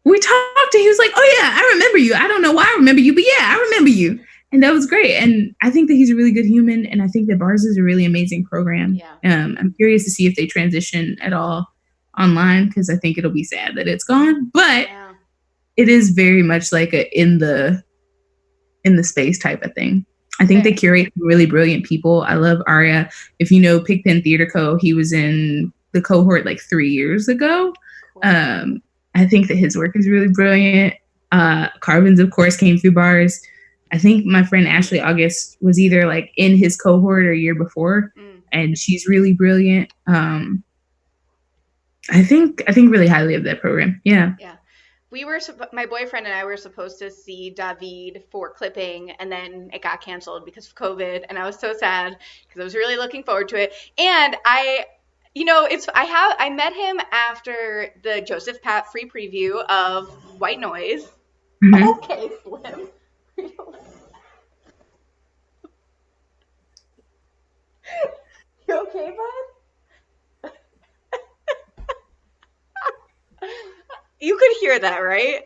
we talked, and he was like, oh yeah, I remember you. I don't know why I remember you, but yeah, I remember you. And that was great. And I think that he's a really good human. And I think that Bars is a really amazing program. Yeah. I'm curious to see if they transition at all online, because I think it'll be sad that it's gone. But it is very much like a in the space type of thing. I think they curate really brilliant people. I love Arya. If you know Pigpen Theater Co., he was in the cohort like 3 years ago. Cool. I think that his work is really brilliant. Carbons, of course, came through Bars. I think my friend Ashley August was either like in his cohort or a year before, and she's really brilliant. I think really highly of that program. Yeah. Yeah. My boyfriend and I were supposed to see David for Clipping, and then it got canceled because of COVID, and I was so sad because I was really looking forward to it. And I met him after the Joseph Pat free preview of White Noise. Mm-hmm. Okay, Slim. You okay, bud? You could hear that, right?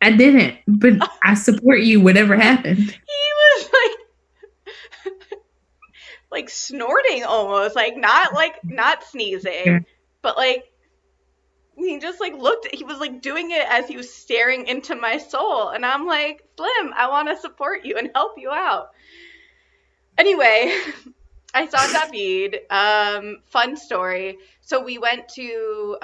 I didn't, but I support you, whatever happened. He was like snorting almost, not sneezing, but like he just like he was like doing it as he was staring into my soul. And I'm like, Slim, I want to support you and help you out. Anyway, I saw David. Fun story. So we went to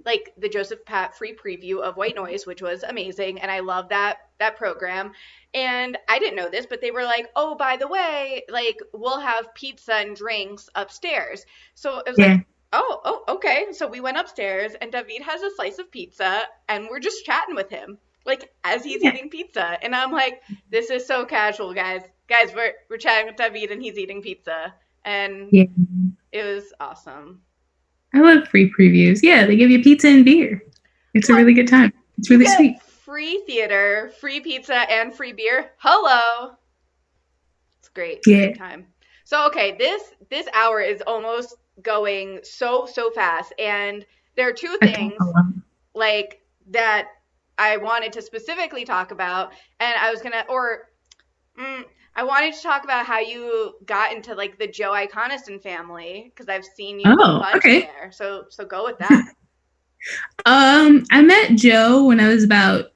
like the Joseph Pat free preview of White Noise, which was amazing. And I love that program. And I didn't know this, but they were like, oh, by the way, like we'll have pizza and drinks upstairs. So it was like, oh, okay. So we went upstairs, and David has a slice of pizza, and we're just chatting with him, like as he's eating pizza. And I'm like, this is so casual, guys. Guys, we're chatting with David, and he's eating pizza. And it was awesome. I love free previews. Yeah, they give you pizza and beer. It's a really good time. It's really sweet. Free theater, free pizza, and free beer. Hello. It's great. Yeah. Good time. So, okay, this hour is almost going so fast. And there are two things like that I wanted to specifically talk about. And I was going to, I wanted to talk about how you got into like the Joe Iconiston family, because I've seen you there. So go with that. I met Joe when I was about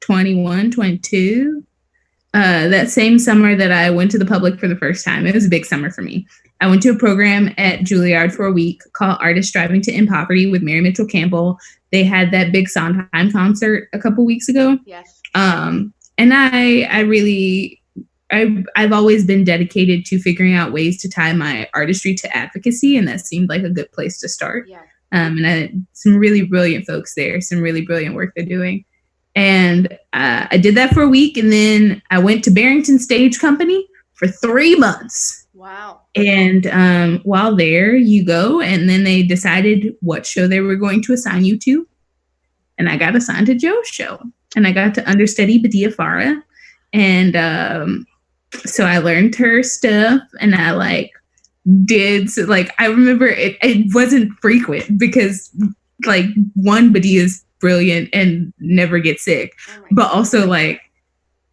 21, 22. That same summer that I went to the public for the first time. It was a big summer for me. I went to a program at Juilliard for a week called Artists Striving to End Poverty with Mary Mitchell Campbell. They had that big Sondheim concert a couple weeks ago. Yes. And I've always been dedicated to figuring out ways to tie my artistry to advocacy, and that seemed like a good place to start. Yeah. And some really brilliant folks there, some really brilliant work they're doing. And I did that for a week, and then I went to Barrington Stage Company for 3 months. Wow. Wow. And while there, you go, and then they decided what show they were going to assign you to. And I got assigned to Joe's show, and I got to understudy Badia Farah. And so I learned her stuff, and I like did so, like I remember it wasn't frequent because like one, Badia is brilliant and never gets sick, but also like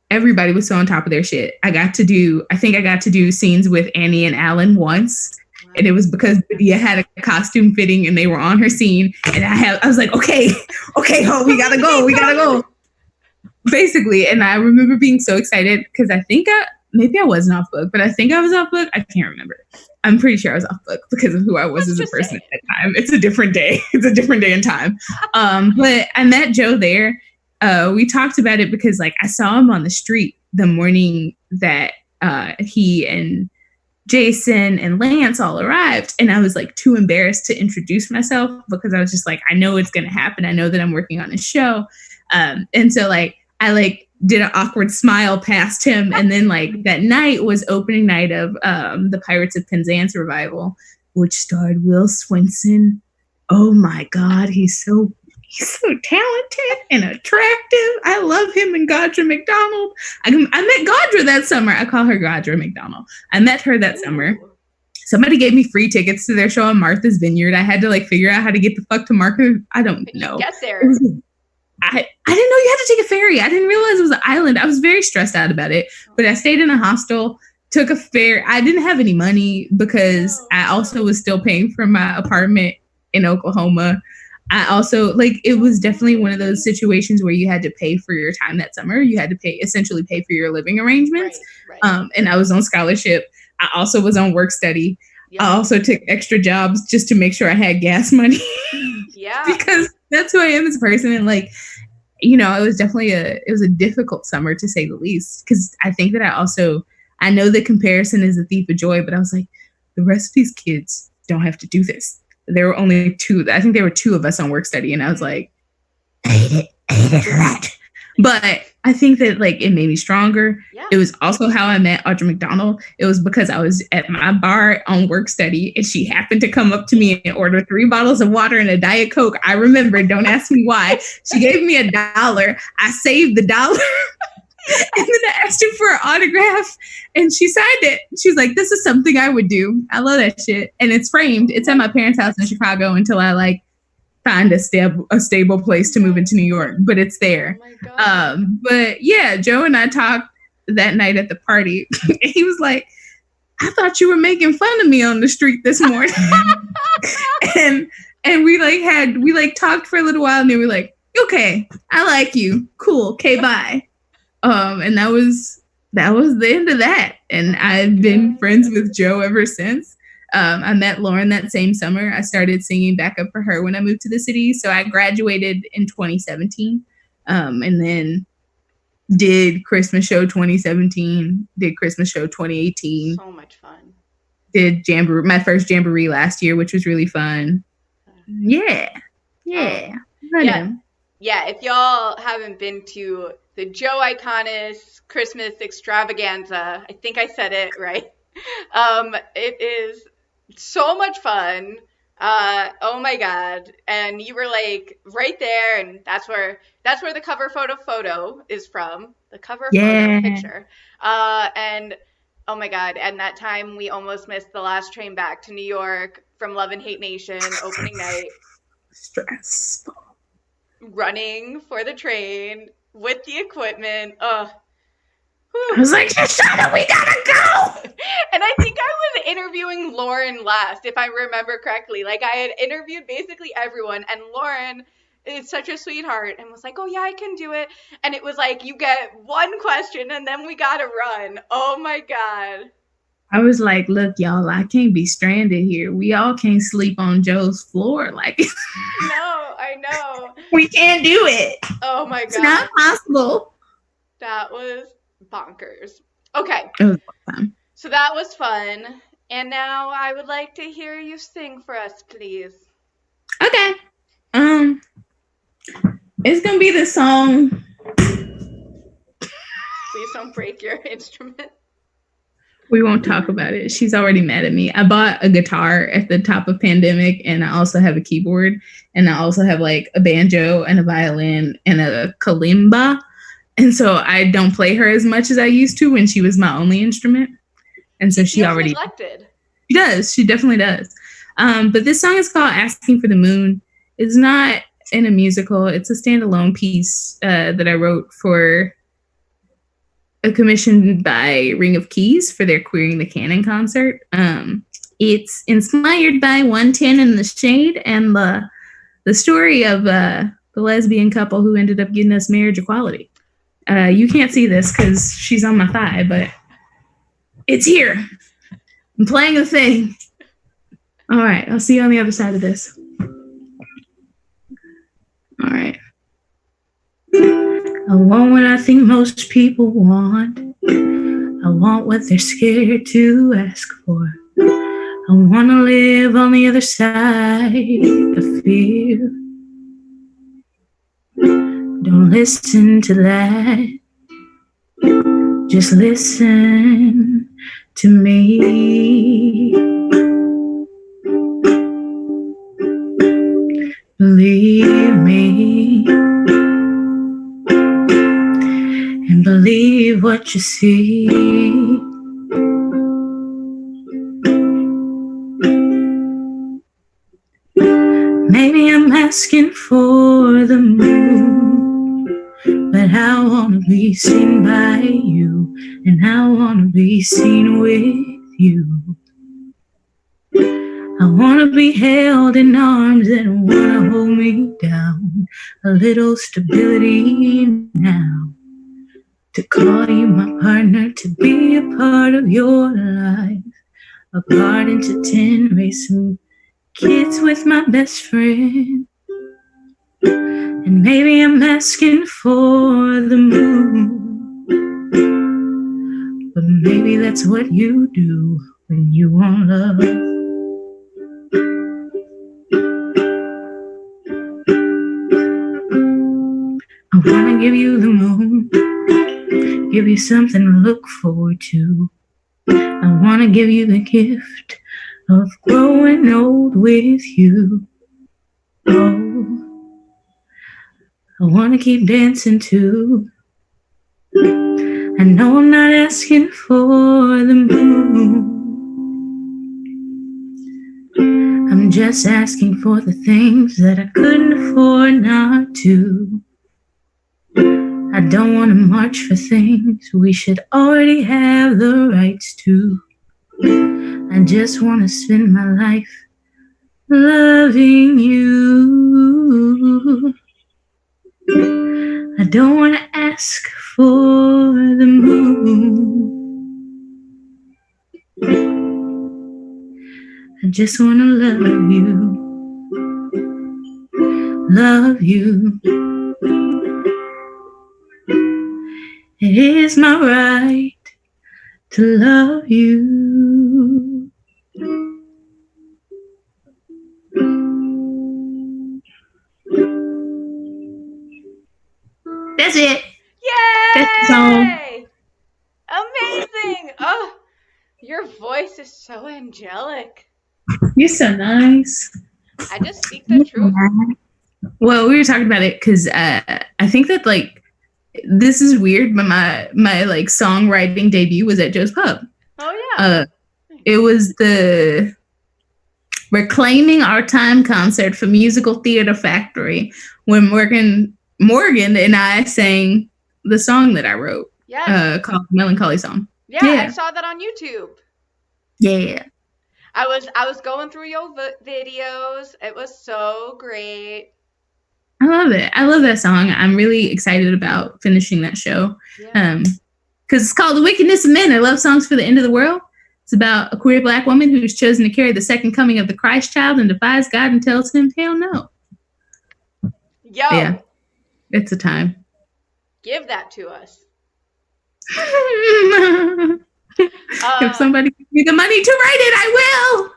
everybody was so on top of their shit. I think I got to do scenes with Annie and Alan once. And it was because Badia had a costume fitting and they were on her scene. And I was like, okay, ho, we gotta go. Basically. And I remember being so excited because I think maybe I wasn't off book, but I think I was off book. I can't remember. I'm pretty sure I was off book because of who I was as a person at that time. It's a different day. It's a different day and time. But I met Joe there. We talked about it because like I saw him on the street the morning that he and Jason and Lance all arrived, and I was like too embarrassed to introduce myself because I was just like, I know it's gonna happen. I know that I'm working on a show, and so like I like did an awkward smile past him, and then like that night was opening night of the Pirates of Penzance revival, which starred Will Swenson. Oh my God, he's so talented and attractive. I love him and Godra McDonald. I met Godra that summer. I call her Godra McDonald. I met her that summer. Somebody gave me free tickets to their show on Martha's Vineyard. I had to like figure out how to get the fuck to Martha. I don't know. Get there. I didn't know you had to take a ferry. I didn't realize it was an island. I was very stressed out about it. But I stayed in a hostel, took a ferry. I didn't have any money because I also was still paying for my apartment in Oklahoma. I also like it was definitely one of those situations where you had to pay for your time that summer. You had to essentially pay for your living arrangements. Right. And I was on scholarship. I also was on work study. Yep. I also took extra jobs just to make sure I had gas money. Yeah. Because that's who I am as a person. And like, you know, it was definitely a difficult summer to say the least. Because I think that I know the comparison is a thief of joy, but I was like, the rest of these kids don't have to do this. There were only two. I think there were two of us on work study, and I was like, I hate it a lot. But I think that like it made me stronger. Yeah. It was also how I met Audra McDonald. It was because I was at my bar on work study, and she happened to come up to me and order 3 bottles of water and a Diet Coke. I remember. Don't ask me why. She gave me $1. I saved the $1. And then I asked her for an autograph, and she signed it. She was like, this is something I would do. I love that shit. And it's framed. It's at my parents' house in Chicago until I like find a stable place to move into New York. But it's there. Oh but yeah, Joe and I talked that night at the party. He was like, I thought you were making fun of me on the street this morning. and we talked for a little while, and they were like, okay, I like you. Cool. Okay, bye. And that was the end of that. And I've been friends with Joe ever since. I met Lauren that same summer. I started singing backup for her when I moved to the city. So I graduated in 2017, and then did Christmas show 2017, did Christmas show 2018. So much fun. Did my first Jamboree last year, which was really fun. Yeah. Yeah. Yeah, if y'all haven't been to the Joe Iconis Christmas extravaganza, I think I said it right. It is so much fun. Oh my God. And you were like right there, and that's where the cover photo is from. The cover photo picture. And oh my God. And that time we almost missed the last train back to New York from Love and Hate Nation opening night. Stressful. Running for the train with the equipment. I was like, Shoshana, we gotta go. And I think I was interviewing Lauren last, if I remember correctly. Like I had interviewed basically everyone, and Lauren is such a sweetheart and was like, oh yeah, I can do it. And it was like, you get one question and then we gotta run. Oh my God. I was like, look, y'all, I can't be stranded here. We all can't sleep on Joe's floor. Like, no, I know. We can't do it. Oh my God. It's not possible. That was bonkers. Okay. It was fun. So that was fun. And now I would like to hear you sing for us, please. Okay. It's going to be the song. Please don't break your instrument. We won't talk about it. She's already mad at me. I bought a guitar at the top of pandemic, and I also have a keyboard, and I also have like a banjo and a violin and a kalimba. And so I don't play her as much as I used to when she was my only instrument. And so she feels already neglected. She does. She definitely does. But this song is called "Asking for the Moon." It's not in a musical. It's a standalone piece that I wrote for a commission by Ring of Keys for their Queering the Canon concert. It's inspired by 110 in the Shade and the story of the lesbian couple who ended up getting us marriage equality. You can't see this because she's on my thigh, but it's here. I'm playing the thing. All right, I'll see you on the other side of this. All right. I want what I think most people want. I want what they're scared to ask for. I want to live on the other side of fear. Don't listen to that. Just listen to me. Believe me. And believe what you see. Maybe I'm asking for the moon, but I want to be seen by you, and I want to be seen with you. I want to be held in arms that want to hold me down. A little stability now. To call you my partner, to be a part of your life. A garden to 10, raise some kids with my best friend. And maybe I'm asking for the moon, but maybe that's what you do when you want love. I wanna give you the moon, give you something to look forward to. I wanna give you the gift of growing old with you. Oh, I wanna keep dancing too. I know I'm not asking for the moon. I'm just asking for the things that I couldn't afford not to. I don't want to march for things we should already have the rights to. I just want to spend my life loving you. I don't want to ask for the moon. I just want to love you. Love you. It is my right to love you. That's it. Yay! That's the song. Amazing! Oh, your voice is so angelic. You're so nice. I just speak the truth. Well, we were talking about it because I think that like this is weird, but my like songwriting debut was at Joe's Pub. Oh yeah. It was the Reclaiming Our Time concert for Musical Theater Factory when Morgan and I sang the song that I wrote. Yes. Called Melancholy Song. Yeah, I saw that on YouTube. Yeah. I was going through your videos. It was so great. I love it. I love that song. I'm really excited about finishing that show. Yeah. Because it's called The Wickedness of Men. I love songs for the end of the world. It's about a queer Black woman who's chosen to carry the second coming of the Christ child and defies God and tells him, hell no. Yo. Yeah. It's a time. Give that to us. If somebody gives me the money to write it, I will.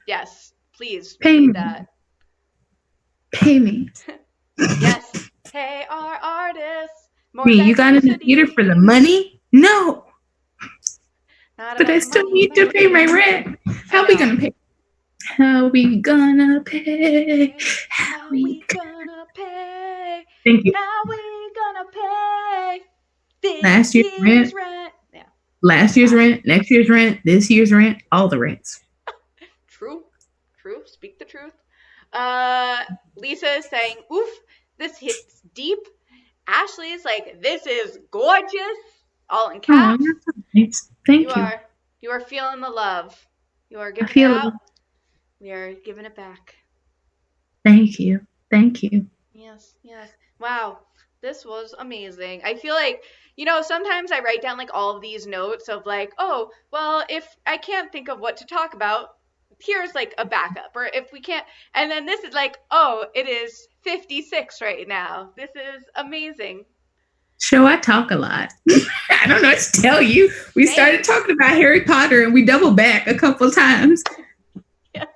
Yes, please pay me that. Pay me. Yes, pay our artists. Me, you got in the theater for the money? No. Not but I about the still money, need to about pay the my money. rent. I How we know. gonna pay? How we gonna pay? Hey, How how we? we gonna pay? Thank you. How we gonna pay this Last year's year's rent, rent? Yeah, last year's last. rent, next year's rent, this year's rent, all the rents. True, true. Speak the truth. Uh, Lisa is saying, "Oof, this hits deep." Ashley is like, "This is gorgeous." All in Oh, caps. that's so nice. You Thank you. are you are feeling the love. You are I giving it feel it. out. We are giving it back. Thank you. Thank you. Yes, yes. Wow, this was amazing. I feel like, sometimes I write down like all of these notes of like, oh, well, if I can't think of what to talk about, here's like a backup. Or if we can't, and then this is like, oh, it is 56 right now. This is amazing. So I talk a lot. I don't know what to tell you. We started Same. talking about Harry Potter and we doubled back a couple times. Yeah.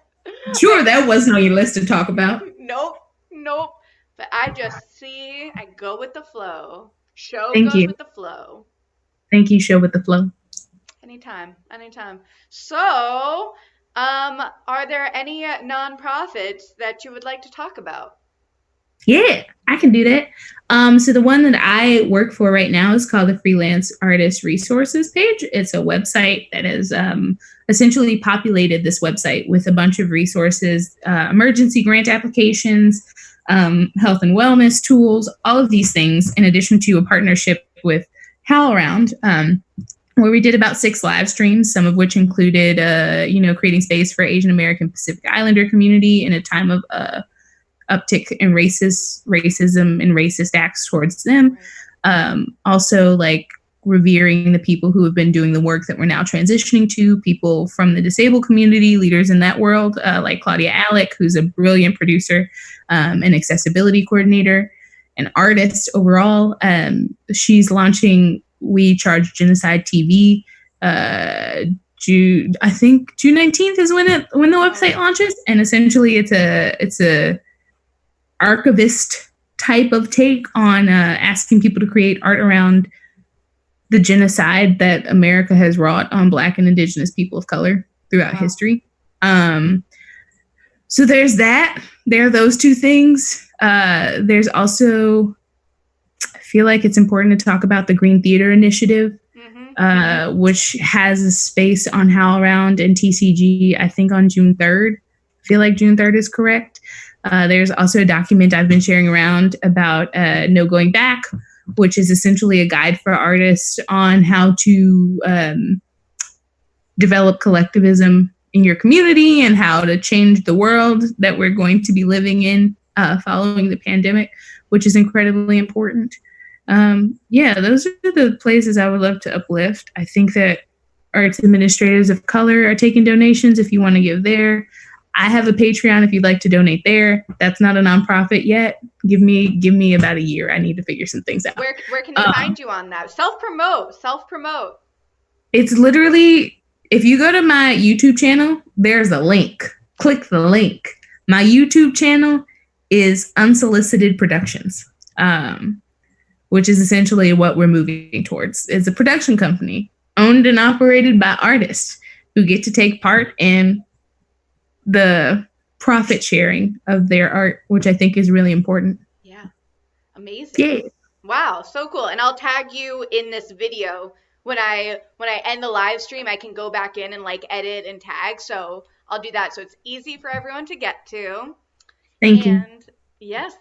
Sure, that wasn't on your list to talk about. Nope, nope. But I just see, I go with the flow. Show Thank goes you. with the flow. Thank you, Show with the Flow. Anytime, anytime. So, are there any nonprofits that you would like to talk about? Yeah, I can do that. So the one that I work for right now is called the Freelance Artist Resources page. It's a website that has essentially populated this website with a bunch of resources, emergency grant applications, health and wellness tools, all of these things, in addition to a partnership with HowlRound, where we did about 6 live streams, some of which included, creating space for Asian American Pacific Islander community in a time of uptick in racism and racist acts towards them. Also, like revering the people who have been doing the work that we're now transitioning to, people from the disabled community, leaders in that world, like Claudia Alec, who's a brilliant producer and accessibility coordinator, an artist overall. She's launching We Charge Genocide TV. I think June 19th is when the website launches, and essentially it's a archivist type of take on asking people to create art around the genocide that America has wrought on Black and Indigenous people of color throughout history. So there's that. There are those two things. There's also, I feel like it's important to talk about the Green Theater Initiative, which has a space on HowlRound and TCG, I think on June 3rd. I feel like June 3rd is correct. There's also a document I've been sharing around about No Going Back, which is essentially a guide for artists on how to develop collectivism in your community and how to change the world that we're going to be living in following the pandemic, which is incredibly important. Those are the places I would love to uplift. I think that arts administrators of color are taking donations if you want to give there. I have a Patreon if you'd like to donate there. That's not a nonprofit yet. Give me about a year. I need to figure some things out. Where can they find you on that? Self promote. It's literally, if you go to my YouTube channel, there's a link. Click the link. My YouTube channel is Unsolicited Productions, which is essentially what we're moving towards. It's a production company owned and operated by artists who get to take part in the profit sharing of their art, which I think is really important. Yeah. Amazing. Yeah. Wow, so cool. And I'll tag you in this video. When I end the live stream, I can go back in and like edit and tag. So I'll do that so it's easy for everyone to get to. Thank you. Yes,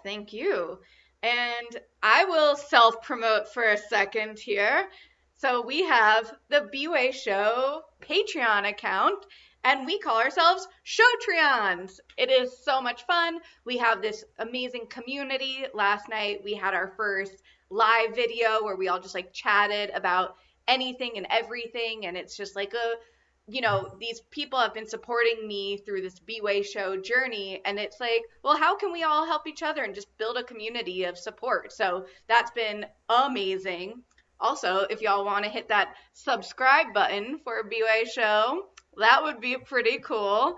thank you. And I will self-promote for a second here. So we have the bwaySHO Patreon account, and we call ourselves Showtreons. It is so much fun. We have this amazing community. Last night we had our first live video where we all just like chatted about anything and everything, and it's just like these people have been supporting me through this bwaySHO journey, and it's like, well, how can we all help each other and just build a community of support? So that's been amazing. Also, if y'all want to hit that subscribe button for bwaySHO, that would be pretty cool.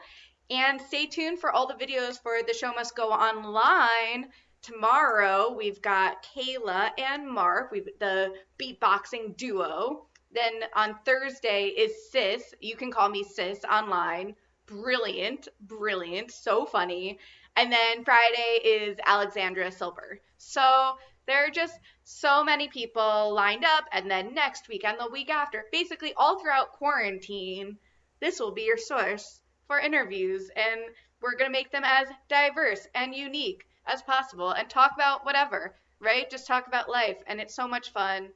And stay tuned for all the videos for The Show Must Go Online. Tomorrow, we've got Kayla and Mark, the beatboxing duo. Then on Thursday is Sis. You can call me Sis online. Brilliant, brilliant, so funny. And then Friday is Alexandra Silver. So there are just so many people lined up. And then next week and the week after, basically all throughout quarantine, this will be your source for interviews. And we're going to make them as diverse and unique as possible and talk about whatever, right? Just talk about life. And it's so much fun.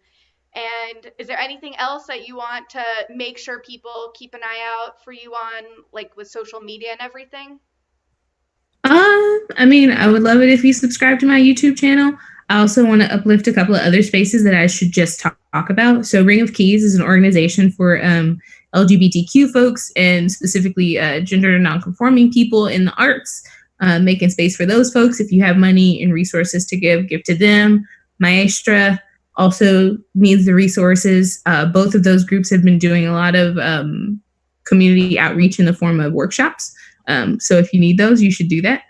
And is there anything else that you want to make sure people keep an eye out for you on, like with social media and everything? I mean, I would love it if you subscribe to my YouTube channel. I also want to uplift a couple of other spaces that I should just talk about. So, Ring of Keys is an organization for LGBTQ folks and specifically gender nonconforming people in the arts, making space for those folks. If you have money and resources to give to them. Maestra also needs the resources. Both of those groups have been doing a lot of community outreach in the form of workshops. So if you need those, you should do that.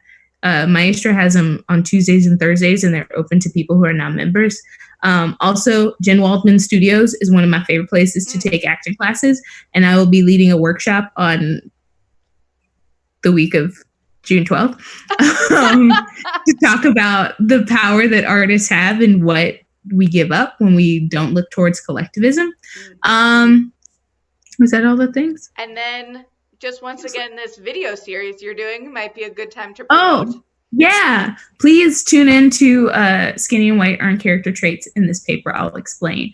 Maestra has them on Tuesdays and Thursdays, and they're open to people who are not members. Also, Jen Waldman Studios is one of my favorite places to take acting classes, and I will be leading a workshop on the week of June 12th to talk about the power that artists have and what we give up when we don't look towards collectivism. Was that all the things? And then just once again, this video series you're doing might be a good time to promote. Oh, yeah. Please tune in to Skinny and White Earn Character Traits in this paper. I'll explain.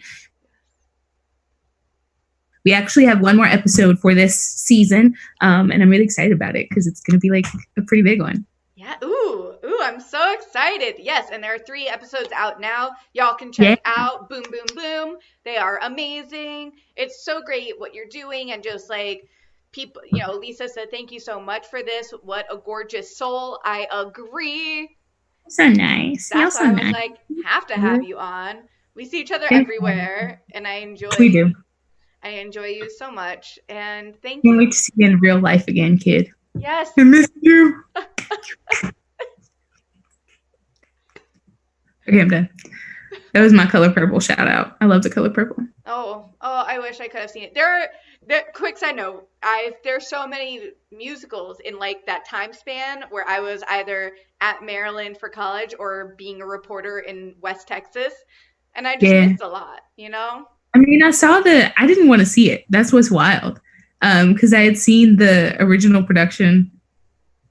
We actually have one more episode for this season, and I'm really excited about it because it's going to be like a pretty big one. Yeah. Ooh, I'm so excited. Yes, and there are 3 episodes out now. Y'all can check out Boom Boom Boom. They are amazing. It's so great what you're doing, and just like people, Lisa said, thank you so much for this. What a gorgeous soul. I agree. So nice. That's why I was like, have to have you on. We see each other everywhere, and I enjoy. We do. I enjoy you so much, and thank you. Can't wait to see you in real life again, kid. Yes. I miss you. Okay, I'm done. That was my Color Purple shout out. I love the Color Purple. Oh, I wish I could have seen it. Quick side note, there's so many musicals in like that time span where I was either at Maryland for college or being a reporter in West Texas, and I just missed a lot, I mean, I didn't want to see it. That's what's wild. Because I had seen the original production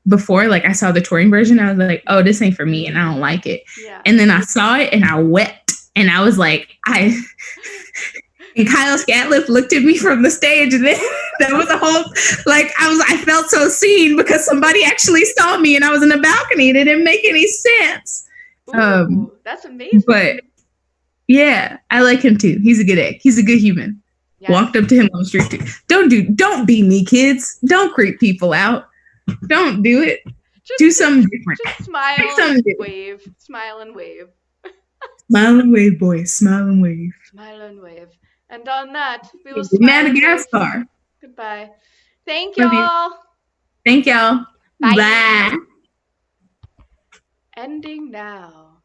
before. Like, I saw the touring version. I was like, oh, this ain't for me, and I don't like it. Yeah. And then I saw it, and I wept. And I was like, and Kyle Scatliff looked at me from the stage, and then that was a whole, like, I felt so seen because somebody actually saw me, and I was in the balcony. It didn't make any sense. Ooh, that's amazing. But yeah, I like him too. He's a good egg. He's a good human. Yes. Walked up to him on the street too. Don't be me, kids. Don't creep people out. Don't do it. Do something different. Just smile and wave. Smile and wave. Smile and wave, boys. Smile and wave. Smile and wave. And on that, we will Madagascar. Goodbye. Thank y'all. Thank y'all. Bye. Bye. Ending now.